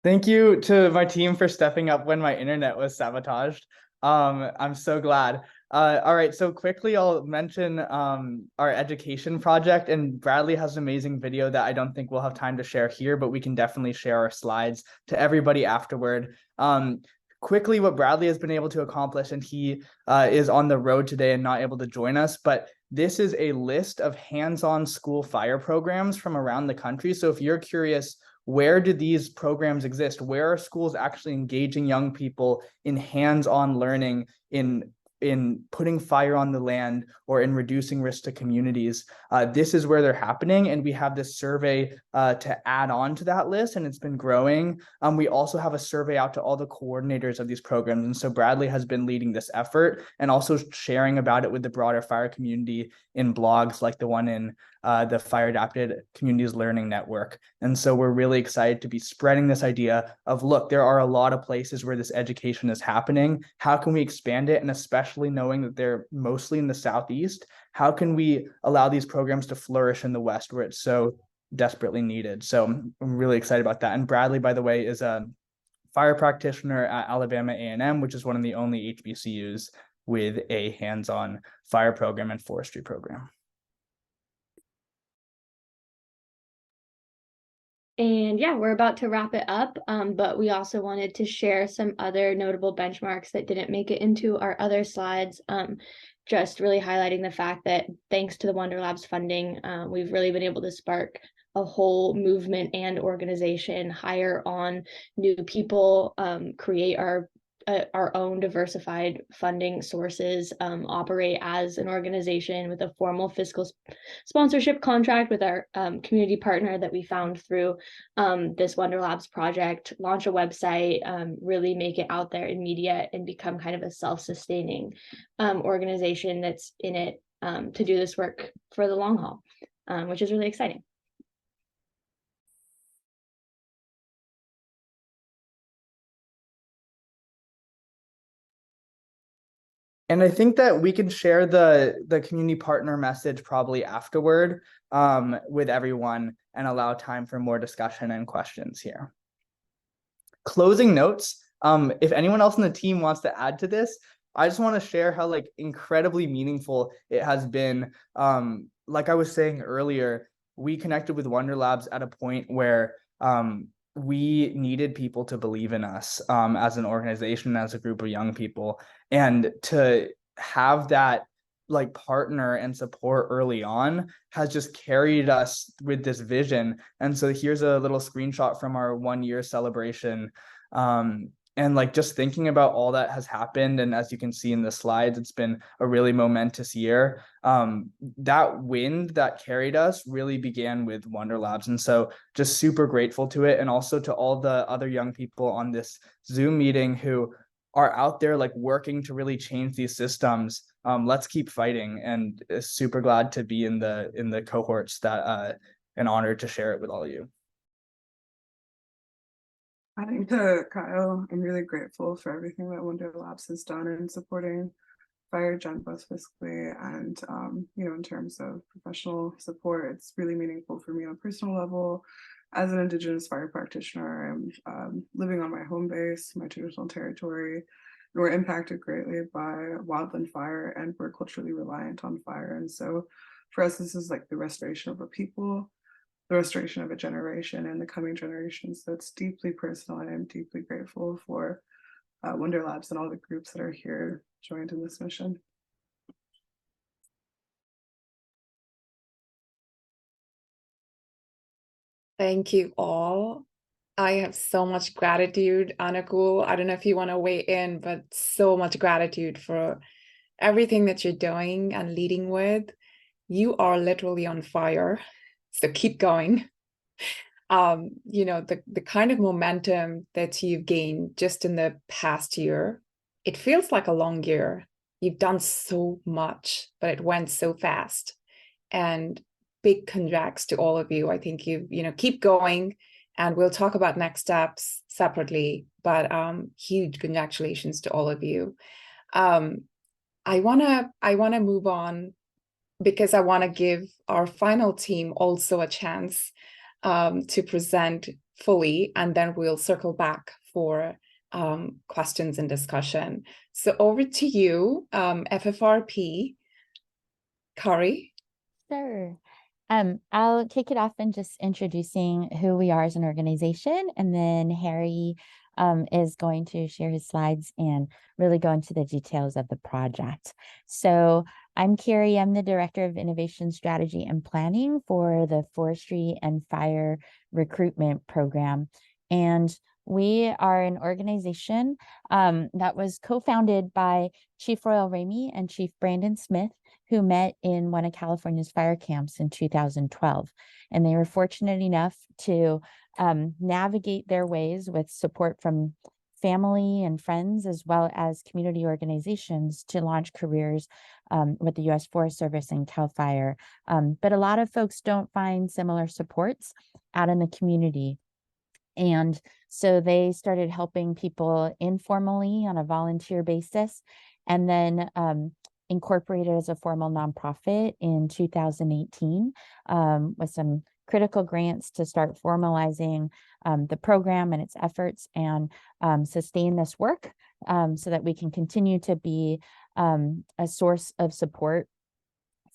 Thank you to my team for stepping up when my internet was sabotaged. I'm so glad. All right, so quickly I'll mention our education project, and Bradley has an amazing video that I don't think we'll have time to share here, but we can definitely share our slides to everybody afterward. Quickly, what Bradley has been able to accomplish, and he is on the road today and not able to join us, but this is a list of hands-on school fire programs from around the country. So if you're curious, where do these programs exist? Where are schools actually engaging young people in hands-on learning in putting fire on the land or in reducing risk to communities? This is where they're happening. And we have this survey to add on to that list, and it's been growing. We also have a survey out to all the coordinators of these programs. And so Bradley has been leading this effort and also sharing about it with the broader fire community in blogs like the one in the Fire Adapted Communities Learning Network. And so we're really excited to be spreading this idea of, look, there are a lot of places where this education is happening. How can we expand it? And especially knowing that they're mostly in the Southeast, how can we allow these programs to flourish in the West where it's so desperately needed? So I'm really excited about that. And Bradley, by the way, is a fire practitioner at Alabama A&M, which is one of the only HBCUs with a hands-on fire program and forestry program. And yeah, we're about to wrap it up, but we also wanted to share some other notable benchmarks that didn't make it into our other slides, just really highlighting the fact that thanks to the Wonder Labs funding, we've really been able to spark a whole movement and organization, hire on new people, create our own diversified funding sources, operate as an organization with a formal fiscal sponsorship contract with our community partner that we found through this Wonder Labs project, launch a website, really make it out there in media and become kind of a self-sustaining organization that's in it to do this work for the long haul, which is really exciting. And I think that we can share the community partner message probably afterward with everyone and allow time for more discussion and questions here. Closing notes. If anyone else in the team wants to add to this, I just want to share how incredibly meaningful it has been. Like I was saying earlier, we connected with Wonder Labs at a point where we needed people to believe in us as an organization, as a group of young people, and to have that partner and support early on has just carried us with this vision. And so here's a little screenshot from our 1-year celebration. And just thinking about all that has happened, and as you can see in the slides, it's been a really momentous year. That wind that carried us really began with Wonder Labs. And so just super grateful to it. And also to all the other young people on this Zoom meeting who are out there working to really change these systems. Let's keep fighting, and super glad to be in the cohorts that and honored to share it with all of you. I think to Kyle, I'm really grateful for everything that Wonder Labs has done in supporting FireGen both fiscally and in terms of professional support. It's really meaningful for me on a personal level. As an Indigenous fire practitioner, I'm living on my home base, my traditional territory, and we're impacted greatly by wildland fire, and we're culturally reliant on fire. And so for us, this is the restoration of a people, the restoration of a generation and the coming generations. So it's deeply personal, and I'm deeply grateful for Wonder Labs and all the groups that are here joined in this mission. Thank you all. I have so much gratitude, Anakul. I don't know if you want to weigh in, but so much gratitude for everything that you're doing and leading with. You are literally on fire. So keep going. The kind of momentum that you've gained just in the past year, it feels like a long year. You've done so much, but it went so fast. And big congrats to all of you. I think you keep going, and we'll talk about next steps separately, but huge congratulations to all of you. I wanna move on because I want to give our final team also a chance to present fully, and then we'll circle back for questions and discussion. So over to you, FFRP, Kari. Sure. I'll kick it off and just introducing who we are as an organization, and then Harry is going to share his slides and really go into the details of the project. So I'm Carrie. I'm the Director of Innovation Strategy and Planning for the Forestry and Fire Recruitment Program. And we are an organization that was co-founded by Chief Royal Ramey and Chief Brandon Smith, who met in one of California's fire camps in 2012. And they were fortunate enough to navigate their ways with support from family and friends, as well as community organizations, to launch careers with the U.S. Forest Service and CAL FIRE. But a lot of folks don't find similar supports out in the community. And so they started helping people informally on a volunteer basis, and then incorporated as a formal nonprofit in 2018 with some critical grants to start formalizing the program and its efforts, and sustain this work so that we can continue to be a source of support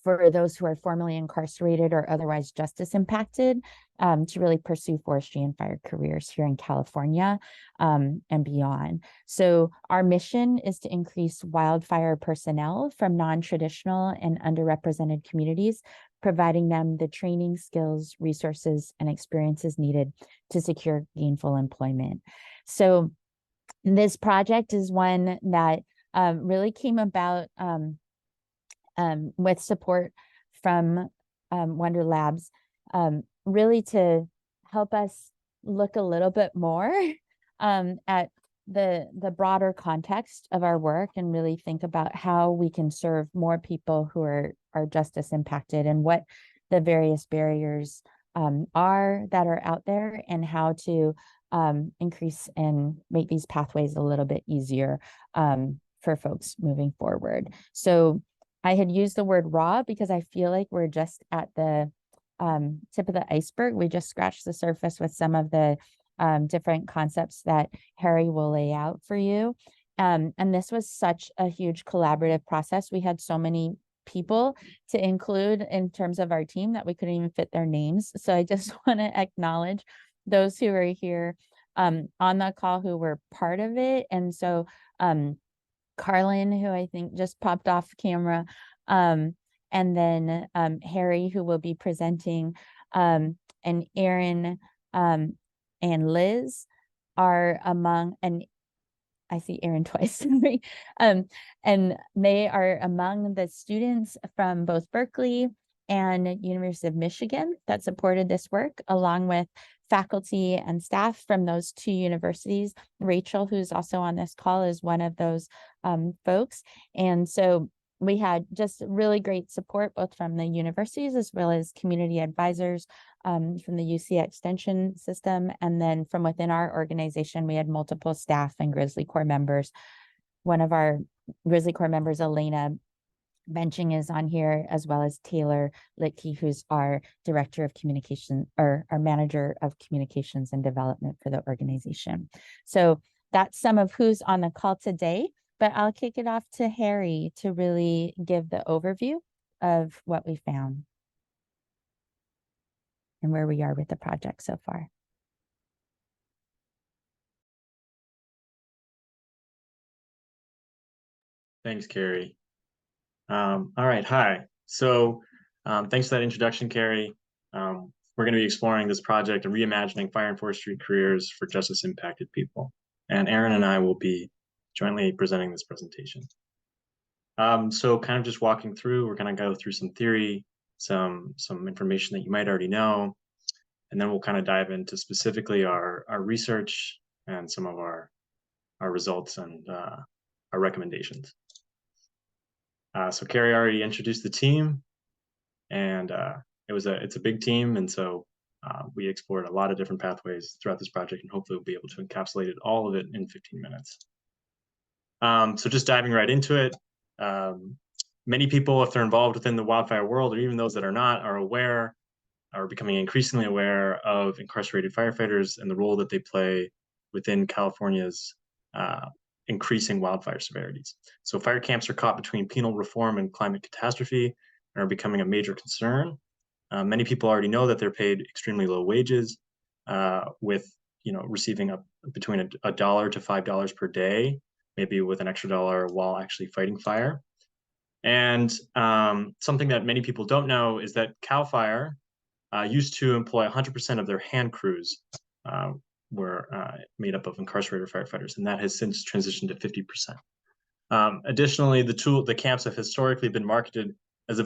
for those who are formerly incarcerated or otherwise justice impacted, to really pursue forestry and fire careers here in California and beyond. So our mission is to increase wildfire personnel from non-traditional and underrepresented communities, providing them the training, skills, resources, and experiences needed to secure gainful employment. So this project is one that really came about with support from Wonder Labs, really to help us look a little bit more at the broader context of our work, and really think about how we can serve more people who are justice impacted, and what the various barriers are that are out there, and how to increase and make these pathways a little bit easier for folks moving forward. So I had used the word raw because I feel like we're just at the tip of the iceberg. We just scratched the surface with some of the different concepts that Harry will lay out for you. And this was such a huge collaborative process. We had so many people to include in terms of our team that we couldn't even fit their names. So I just want to acknowledge those who are here on the call who were part of it. And so Carlin, who I think just popped off camera, and then Harry, who will be presenting, and Aaron and Liz are among, and I see Aaron twice, sorry, and they are among the students from both Berkeley and University of Michigan that supported this work, along with faculty and staff from those two universities. Rachel, who's also on this call, is one of those folks. And so we had just really great support, both from the universities as well as community advisors from the UC Extension system. And then from within our organization, we had multiple staff and Grizzly Corps members. One of our Grizzly Corps members, Elena Benching, is on here, as well as Taylor Litke, who's our director of communication, or our manager of communications and development for the organization. So that's some of who's on the call today, but I'll kick it off to Harry to really give the overview of what we found and where we are with the project so far. Thanks, Carrie. All right, hi. So thanks for that introduction, Carrie. We're going to be exploring this project of reimagining fire and forestry careers for justice impacted people. And Aaron and I will be jointly presenting this presentation. So kind of just walking through, we're going to go through some theory, some information that you might already know, and then we'll kind of dive into specifically our research and some of our results and our recommendations. So Carrie already introduced the team, and it's a big team, and so we explored a lot of different pathways throughout this project, and hopefully we'll be able to encapsulate all of it in 15 minutes. So just diving right into it, many people, if they're involved within the wildfire world, or even those that are not, are becoming increasingly aware of incarcerated firefighters and the role that they play within California's increasing wildfire severities. So fire camps are caught between penal reform and climate catastrophe and are becoming a major concern. Many people already know that they're paid extremely low wages, with receiving between $1 to $5 per day, maybe with an extra dollar while actually fighting fire. And something that many people don't know is that CAL FIRE used to employ 100% of their hand crews were made up of incarcerated firefighters, and that has since transitioned to 50%. Additionally, the camps have historically been marketed as a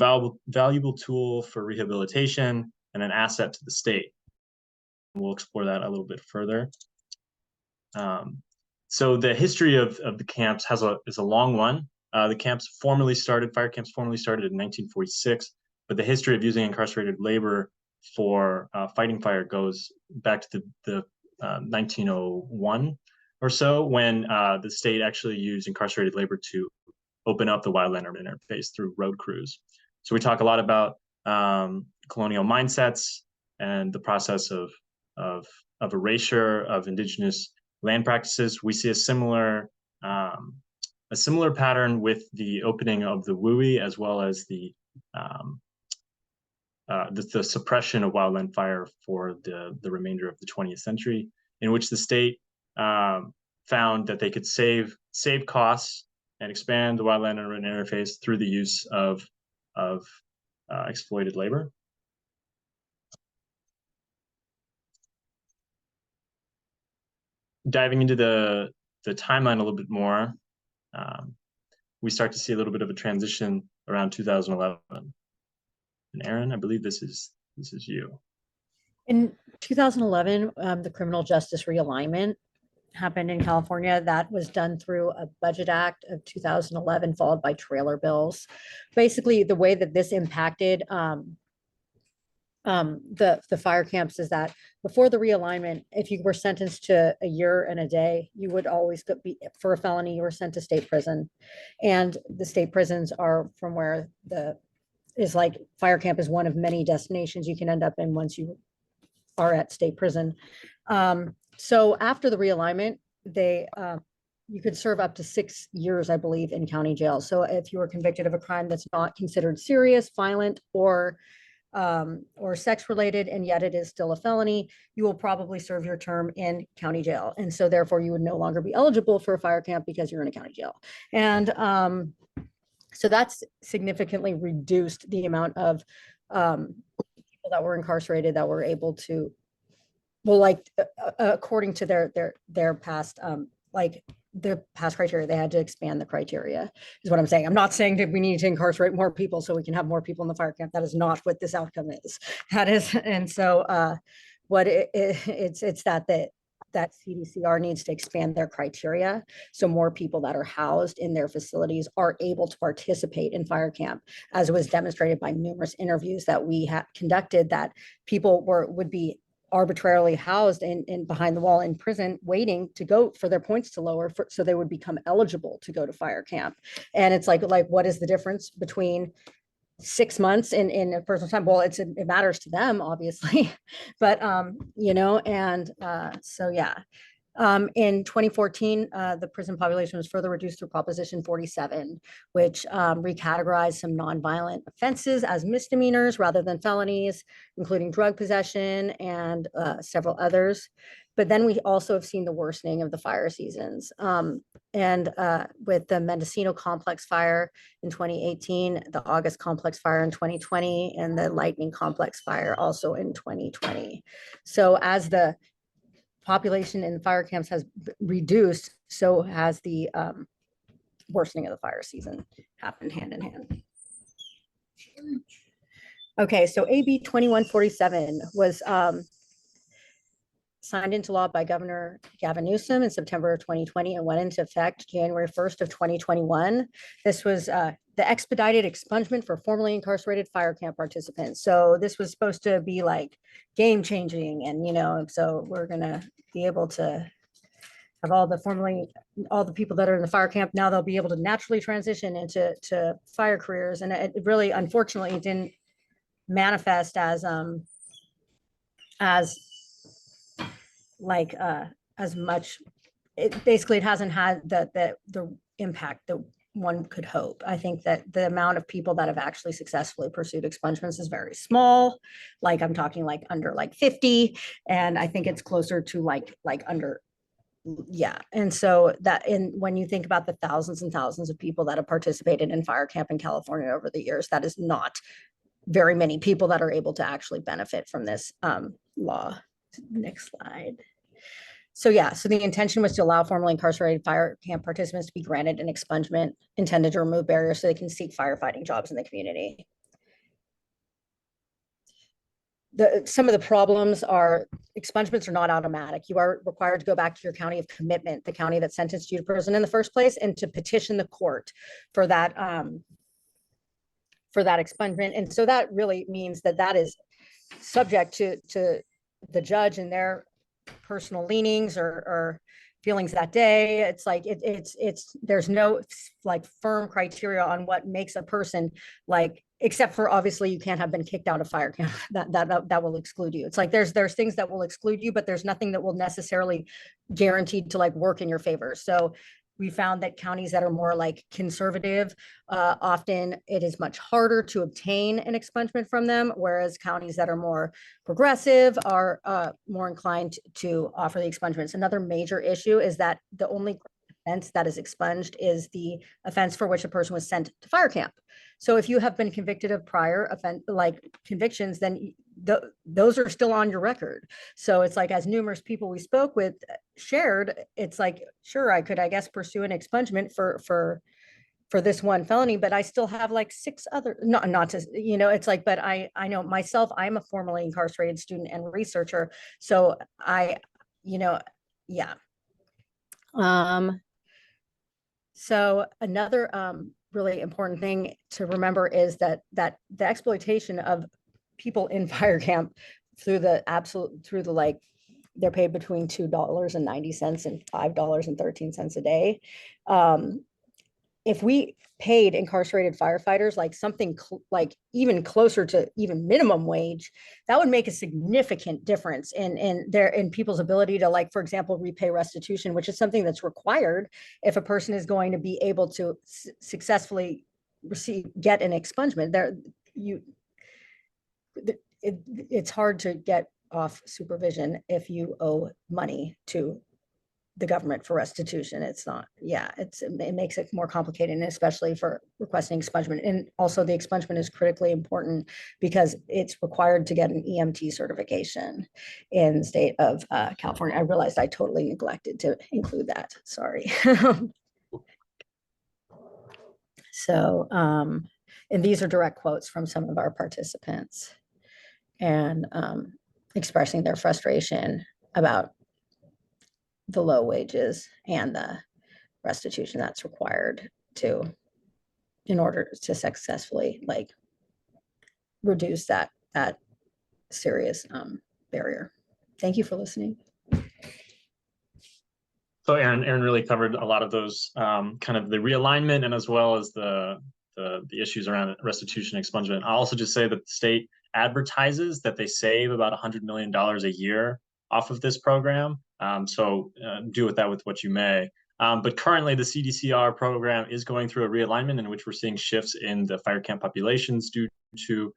valuable tool for rehabilitation and an asset to the state. We'll explore that a little bit further. So the history of the camps is a long one. The camps formally started, fire camps formally started in 1946, but the history of using incarcerated labor for fighting fire goes back to the 1901 or so, when the state actually used incarcerated labor to open up the wildland urban interface through road crews. So we talk a lot about colonial mindsets and the process of erasure of indigenous land practices. We see a similar pattern with the opening of the WUI, as well as the suppression of wildland fire for the remainder of the 20th century, in which the state found that they could save costs and expand the wildland urban interface through the use of exploited labor. Diving into the timeline a little bit more, we start to see a little bit of a transition around 2011. And Erin, I believe this is you. In 2011, the criminal justice realignment happened in California. That was done through a budget act of 2011, followed by trailer bills. Basically, the way that this impacted the fire camps is that before the realignment, if you were sentenced to a year and a day, you would always be, for a felony, you were sent to state prison. And the state prisons are from where fire camp is one of many destinations you can end up in once you are at state prison. So after the realignment, you could serve up to 6 years, I believe, in county jail. So if you were convicted of a crime that's not considered serious, violent, or sex related, and yet it is still a felony, you will probably serve your term in county jail. And so therefore you would no longer be eligible for a fire camp because you're in a county jail. And so that's significantly reduced the amount of people that were incarcerated that were able to, according to their past, their past criteria, they had to expand the criteria, is what I'm saying. I'm not saying that we need to incarcerate more people so we can have more people in the fire camp. That is not what this outcome is. And so what it's that CDCR needs to expand their criteria so more people that are housed in their facilities are able to participate in fire camp, as was demonstrated by numerous interviews that we have conducted, that people would be arbitrarily housed in behind the wall in prison, waiting to go for their points to lower, so they would become eligible to go to fire camp. And it's like what is the difference between 6 months in a personal time? Well, it matters to them, obviously, but so yeah. In 2014, the prison population was further reduced through Proposition 47, which recategorized some nonviolent offenses as misdemeanors rather than felonies, including drug possession and several others. But then we also have seen the worsening of the fire seasons. And with the Mendocino Complex fire in 2018, the August Complex fire in 2020, and the Lightning Complex fire also in 2020. So as the population in fire camps has reduced, so has the worsening of the fire season happened hand in hand. Okay, so AB 2147 was signed into law by Governor Gavin Newsom in September of 2020 and went into effect January 1st of 2021. This was the expedited expungement for formerly incarcerated fire camp participants. So this was supposed to be like game changing, and so we're gonna be able to have all the people that are in the fire camp, now they'll be able to naturally transition into fire careers. And it really, unfortunately, didn't manifest as much it hasn't had the impact that one could hope. I think that the amount of people that have actually successfully pursued expungements is very small. Like I'm talking like under like 50, and I think it's closer to like under, yeah. And so when you think about the thousands and thousands of people that have participated in fire camp in California over the years, that is not very many people that are able to actually benefit from this law. Next slide. So yeah, so the intention was to allow formerly incarcerated fire camp participants to be granted an expungement intended to remove barriers so they can seek firefighting jobs in the community. Some of the problems are expungements are not automatic. You are required to go back to your county of commitment, the county that sentenced you to prison in the first place, and to petition the court for that expungement. And so that really means that is subject to the judge and their personal leanings or feelings that day. It's like there's no like firm criteria on what makes a person, like, except for obviously you can't have been kicked out of fire camp. That will exclude you. It's like there's things that will exclude you, but there's nothing that will necessarily guaranteed to like work in your favor. So we found that counties that are more like conservative, often it is much harder to obtain an expungement from them, whereas counties that are more progressive are more inclined to offer the expungements. Another major issue is that the only offense that is expunged is the offense for which a person was sent to fire camp. So if you have been convicted of prior offense, like convictions, then those are still on your record. So it's like, as numerous people we spoke with shared, it's like, sure, I could, I guess, pursue an expungement for this one felony, but I still have like 6 other, not to, you know, it's like, but I know myself, I'm a formerly incarcerated student and researcher. So yeah. So another really important thing to remember is that the exploitation of people in fire camp through the like, they're paid between $2.90 and $5.13 a day. If we paid incarcerated firefighters like something like even closer to even minimum wage, that would make a significant difference in people's ability to, like, for example, repay restitution, which is something that's required if a person is going to be able to successfully get an expungement. It's hard to get off supervision if you owe money to the government for restitution. It's not, yeah, it makes it more complicated, and especially for requesting expungement. And also the expungement is critically important because it's required to get an EMT certification in the state of California. I realized I totally neglected to include that, sorry. So, and these are direct quotes from some of our participants, and expressing their frustration about the low wages and the restitution that's required in order to successfully like reduce that serious barrier. Thank you for listening. So Aaron really covered a lot of those kind of the realignment, and as well as the issues around restitution expungement. I'll also just say that the state advertises that they save about $100 million a year off of this program. So do with that with what you may. But currently the CDCR program is going through a realignment in which we're seeing shifts in the fire camp populations due to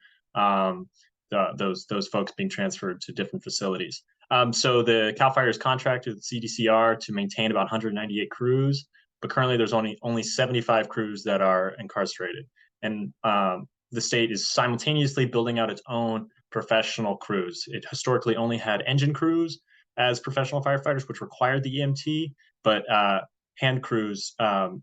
those folks being transferred to different facilities. So the CAL FIRE is contracted with CDCR to maintain about 198 crews, but currently there's only 75 crews that are incarcerated. And the state is simultaneously building out its own professional crews. It historically only had engine crews as professional firefighters, which required the EMT, but hand crews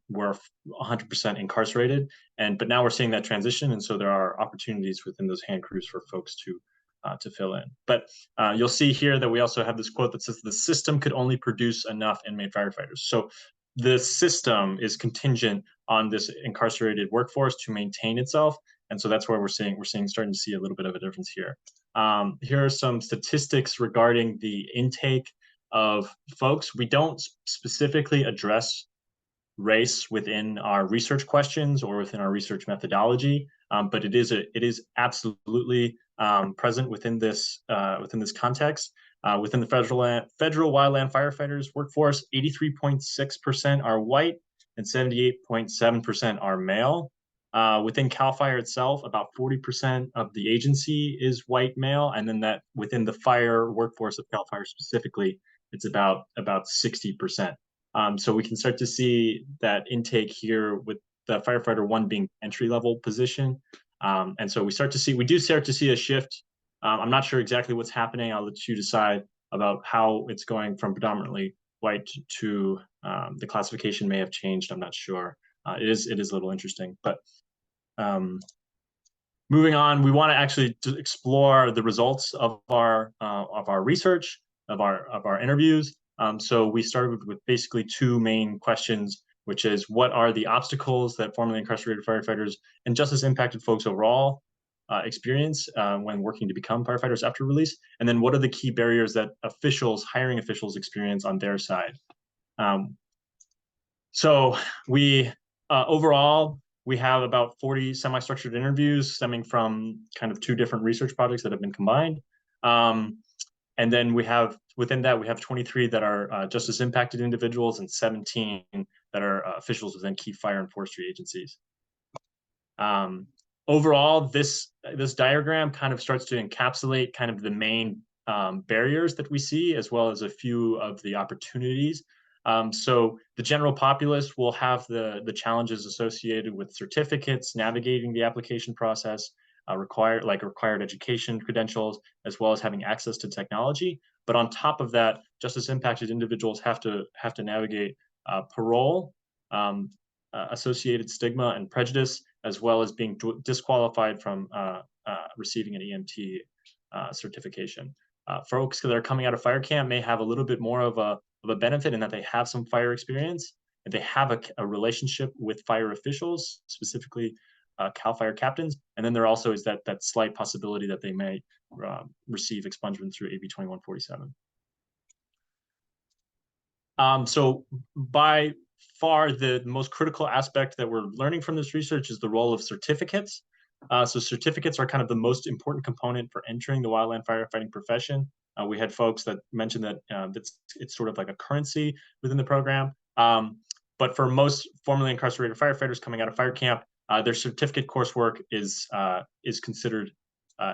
were 100% incarcerated. But now we're seeing that transition, and so there are opportunities within those hand crews for folks to fill in. But you'll see here that we also have this quote that says the system could only produce enough inmate firefighters. So the system is contingent on this incarcerated workforce to maintain itself. And so that's where we're starting to see a little bit of a difference here. Here are some statistics regarding the intake of folks. We don't specifically address race within our research questions or within our research methodology, but it is absolutely present within this context. Within the federal wildland firefighters workforce, 83.6% are white and 78.7% are male. Within CAL FIRE itself, about 40% of the agency is white male, and then that within the fire workforce of CAL FIRE specifically, it's about 60%. So we can start to see that intake here with the firefighter 1 being entry-level position. And so we do start to see a shift. I'm not sure exactly what's happening. I'll let you decide about how it's going from predominantly white to the classification may have changed. I'm not sure. It is a little interesting, but moving on, we want to actually explore the results of our research, of our interviews. So we started with basically 2 main questions, which is what are the obstacles that formerly incarcerated firefighters and justice impacted folks overall experience when working to become firefighters after release, and then what are the key barriers that hiring officials experience on their side. So we overall, we have about 40 semi-structured interviews stemming from kind of 2 different research projects that have been combined. And then within that, we have 23 that are justice impacted individuals and 17 that are officials within key fire and forestry agencies. Overall, this diagram kind of starts to encapsulate kind of the main barriers that we see, as well as a few of the opportunities. So the general populace will have the challenges associated with certificates, navigating the application process, required education credentials, as well as having access to technology. But on top of that, justice impacted individuals have to navigate parole, associated stigma and prejudice, as well as being disqualified from receiving an EMT certification. Folks that are coming out of fire camp may have a little bit more of a benefit in that they have some fire experience, and they have a relationship with fire officials, specifically CAL FIRE captains. And then there also is that slight possibility that they may receive expungement through AB 2147. So by far, the most critical aspect that we're learning from this research is the role of certificates. So certificates are kind of the most important component for entering the wildland firefighting profession. We had folks that mentioned that it's sort of like a currency within the program. But for most formerly incarcerated firefighters coming out of fire camp, their certificate coursework is considered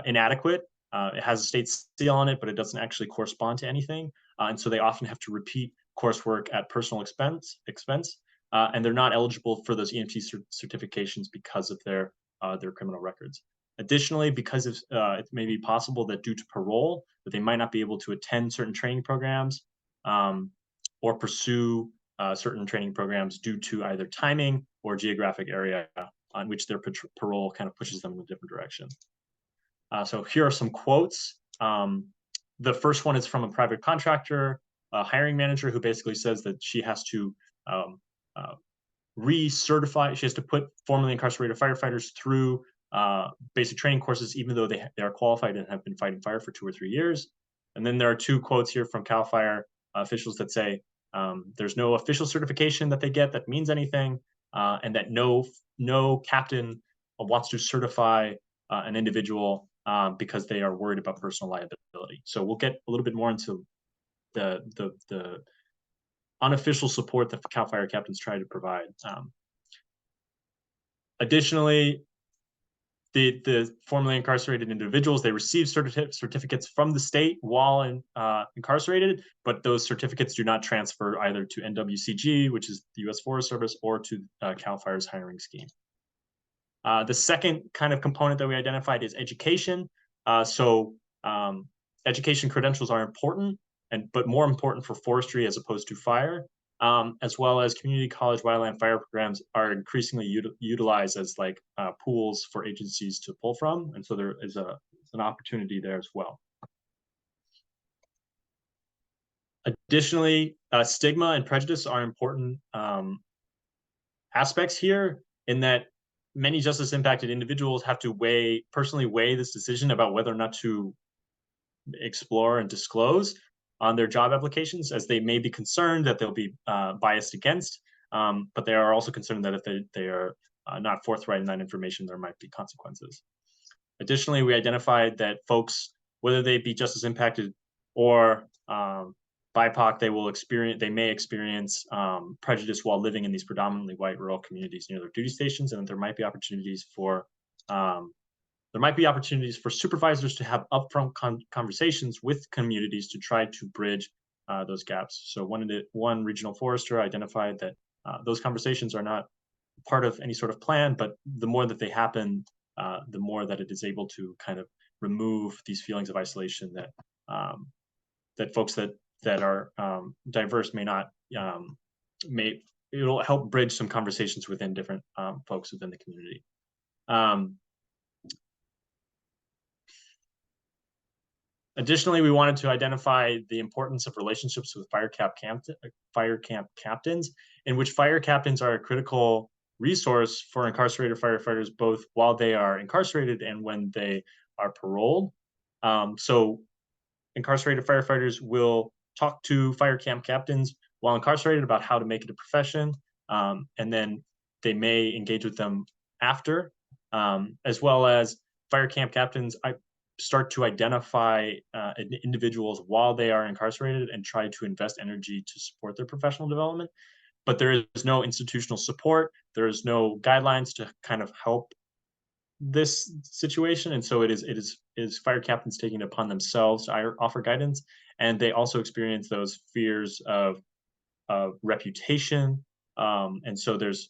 inadequate. It has a state seal on it, but it doesn't actually correspond to anything. And so they often have to repeat coursework at personal expense, and they're not eligible for those EMT certifications because of their criminal records. Additionally, because it may be possible that due to parole, that they might not be able to attend certain training programs or pursue certain training programs due to either timing or geographic area on which their parole kind of pushes them in a different direction. So here are some quotes. The first one is from a private contractor, a hiring manager, who basically says that she has to recertify, she has to put formerly incarcerated firefighters through basic training courses, even though they are qualified and have been fighting fire for 2 or 3 years. And then there are 2 quotes here from CAL FIRE officials that say there's no official certification that they get that means anything, and that no captain wants to certify an individual because they are worried about personal liability. So we'll get a little bit more into the unofficial support that CAL FIRE captains try to provide. Additionally, the formerly incarcerated individuals, they receive certificates from the state while incarcerated, but those certificates do not transfer either to NWCG, which is the U.S. Forest Service, or to CAL FIRE's hiring scheme. The second kind of component that we identified is education. Education credentials are important, but more important for forestry as opposed to fire, as well as community college wildland fire programs are increasingly utilized as like pools for agencies to pull from. And so there is an opportunity there as well. Additionally, stigma and prejudice are important aspects here, in that many justice impacted individuals have to personally weigh this decision about whether or not to explore and disclose on their job applications, as they may be concerned that they'll be biased against, but they are also concerned that if they are not forthright in that information, there might be consequences. Additionally, we identified that folks, whether they be justice impacted or BIPOC, they may experience prejudice while living in these predominantly white rural communities near their duty stations, and there might be opportunities for supervisors to have upfront conversations with communities to try to bridge those gaps. So one regional forester identified that those conversations are not part of any sort of plan, but the more that they happen, the more that it is able to kind of remove these feelings of isolation that that folks that are diverse may not it'll help bridge some conversations within different folks within the community. Additionally, we wanted to identify the importance of relationships with fire camp captains, in which fire captains are a critical resource for incarcerated firefighters, both while they are incarcerated and when they are paroled. So incarcerated firefighters will talk to fire camp captains while incarcerated about how to make it a profession, and then they may engage with them after, as well as fire camp captains start to identify individuals while they are incarcerated and try to invest energy to support their professional development. But there is no institutional support. There is no guidelines to kind of help this situation. And so it is fire captains taking it upon themselves to offer guidance. And they also experience those fears of reputation. And so there's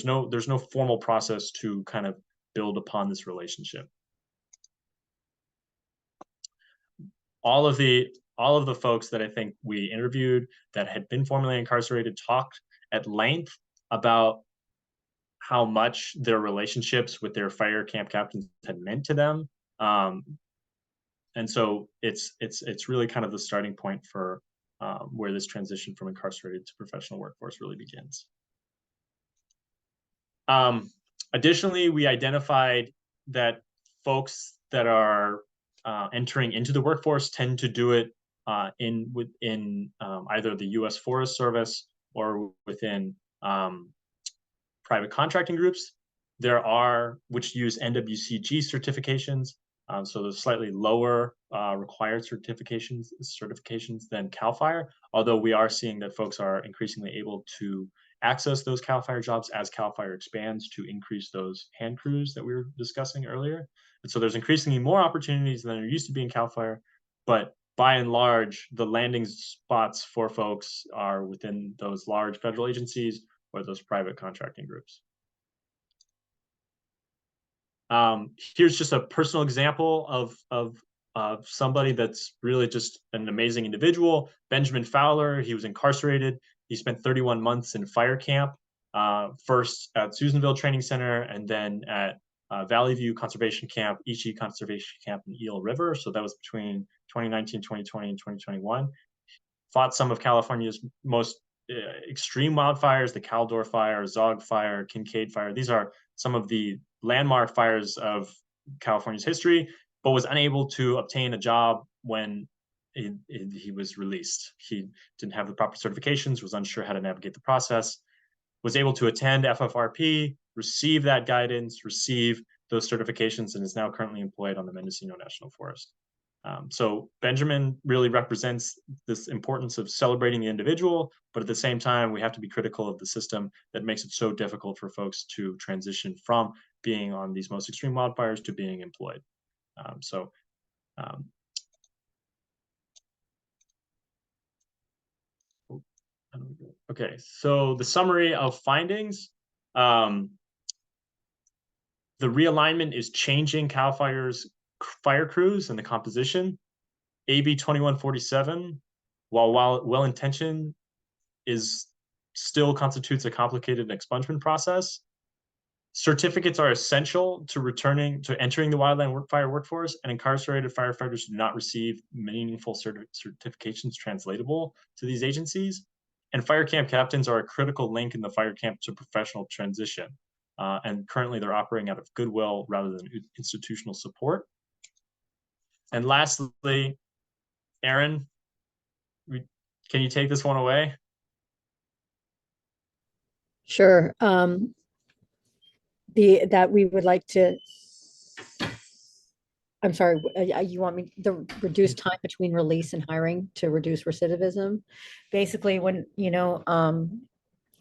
no formal process to kind of build upon this relationship. All of the folks that I think we interviewed that had been formerly incarcerated talked at length about how much their relationships with their fire camp captains had meant to them. And so it's really kind of the starting point for where this transition from incarcerated to professional workforce really begins. Additionally, we identified that folks that are entering into the workforce tend to do it within either the U.S. Forest Service or within private contracting groups. There are which use NWCG certifications, so there's slightly lower required certifications than CAL FIRE. Although we are seeing that folks are increasingly able to access those CAL FIRE jobs as CAL FIRE expands to increase those hand crews that we were discussing earlier. And so there's increasingly more opportunities than there used to be in CAL FIRE, but by and large, the landing spots for folks are within those large federal agencies or those private contracting groups. Here's just a personal example of somebody that's really just an amazing individual. Benjamin Fowler, he was incarcerated. He spent 31 months in fire camp, first at Susanville Training Center and then at Valley View Conservation Camp, Ichi Conservation Camp in Eel River. So that was between 2019, 2020, and 2021. Fought some of California's most extreme wildfires, the Caldor Fire, Zog Fire, Kincaid Fire. These are some of the landmark fires of California's history, but was unable to obtain a job when he was released. He didn't have the proper certifications, was unsure how to navigate the process, was able to attend FFRP, receive that guidance, receive those certifications, and is now currently employed on the Mendocino National Forest. So Benjamin really represents this importance of celebrating the individual, but at the same time, we have to be critical of the system that makes it so difficult for folks to transition from being on these most extreme wildfires to being employed. Okay, so the summary of findings. The realignment is changing CAL FIRE's fire crews and the composition. AB 2147, while well-intentioned, still constitutes a complicated expungement process. Certificates are essential to entering the wildland fire workforce, and incarcerated firefighters do not receive meaningful certifications translatable to these agencies. And fire camp captains are a critical link in the fire camp to professional transition. And currently they're operating out of goodwill rather than institutional support. And lastly, Aaron, can you take this one away? Sure. That we would like to I'm sorry, you want me the reduced time between release and hiring to reduce recidivism? Basically, when,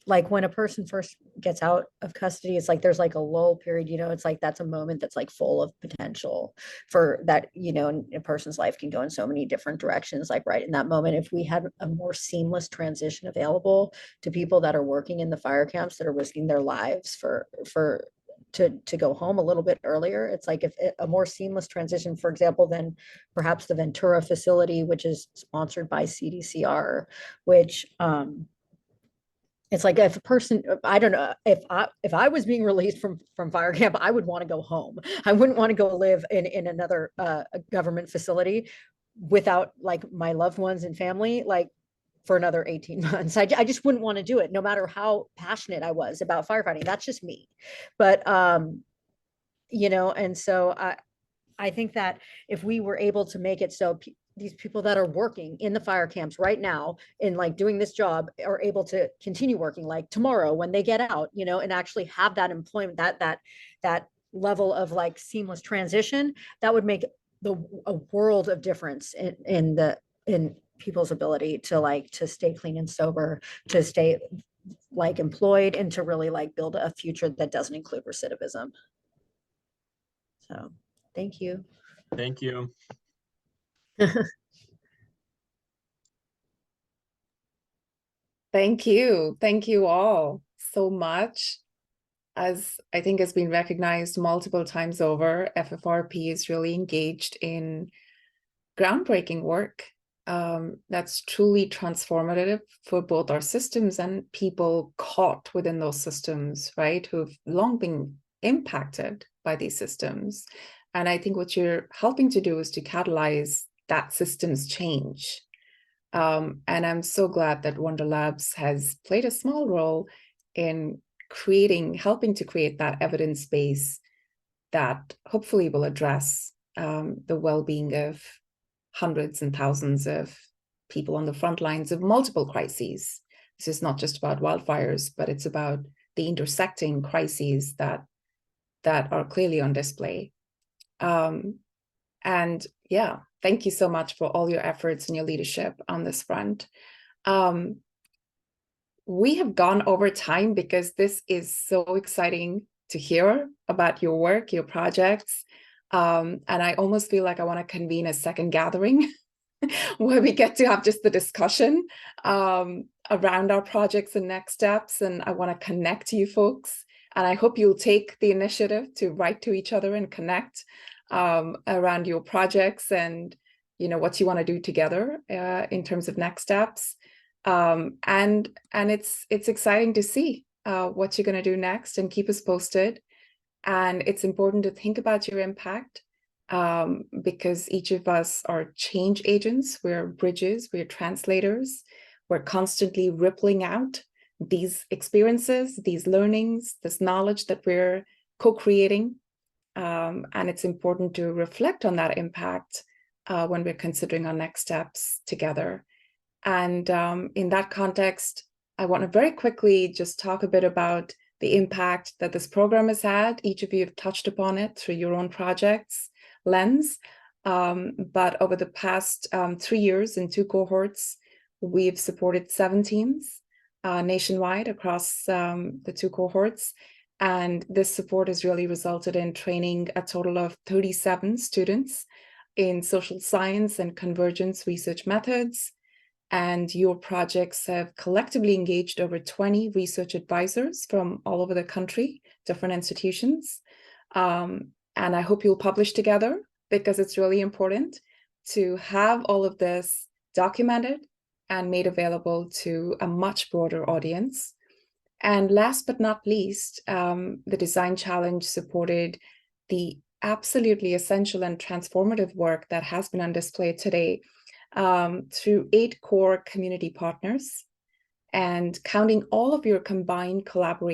like when a person first gets out of custody, it's like there's like a lull period, it's like that's a moment that's like full of potential for that, and a person's life can go in so many different directions. Like right in that moment, if we had a more seamless transition available to people that are working in the fire camps that are risking their lives to go home a little bit earlier. It's like if a more seamless transition, for example, than perhaps the Ventura facility, which is sponsored by CDCR, which it's like if a person, I don't know, if I was being released from fire camp, I would want to go home. I wouldn't want to go live in another government facility without like my loved ones and family, like for another 18 months. I just wouldn't want to do it, no matter how passionate I was about firefighting. That's just me. But and so I think that if we were able to make it so these people that are working in the fire camps right now and like doing this job are able to continue working like tomorrow when they get out, and actually have that employment, that level of like seamless transition, that would make a world of difference in people's ability to stay clean and sober, to stay like employed, and to really like build a future that doesn't include recidivism. So thank you. Thank you. Thank you. Thank you all so much. As I think has been recognized multiple times over, FFRP is really engaged in groundbreaking work that's truly transformative for both our systems and people caught within those systems, right, who've long been impacted by these systems. And I think what you're helping to do is to catalyze that systems change. And I'm so glad that Wonder Labs has played a small role in helping to create that evidence base that hopefully will address the well-being of hundreds and thousands of people on the front lines of multiple crises. This is not just about wildfires, but it's about the intersecting crises that are clearly on display. And yeah, thank you so much for all your efforts and your leadership on this front. We have gone over time because this is so exciting to hear about your work, your projects. And I almost feel like I want to convene a second gathering where we get to have just the discussion around our projects and next steps. And I want to connect you folks. And I hope you'll take the initiative to write to each other and connect around your projects and what you want to do together in terms of next steps. And it's exciting to see what you're going to do next, and keep us posted. And it's important to think about your impact because each of us are change agents. We're bridges, we're translators. We're constantly rippling out these experiences, these learnings, this knowledge that we're co-creating. And it's important to reflect on that impact when we're considering our next steps together. And in that context, I want to very quickly just talk a bit about the impact that this program has had. Each of you have touched upon it through your own projects lens. But over the past 3 years in 2 cohorts, we've supported 7 teams nationwide across the 2 cohorts. And this support has really resulted in training a total of 37 students in social science and convergence research methods. And your projects have collectively engaged over 20 research advisors from all over the country, different institutions. And I hope you'll publish together, because it's really important to have all of this documented and made available to a much broader audience. And last but not least, the Design Challenge supported the absolutely essential and transformative work that has been on display today through 8 core community partners, and counting all of your combined collaboration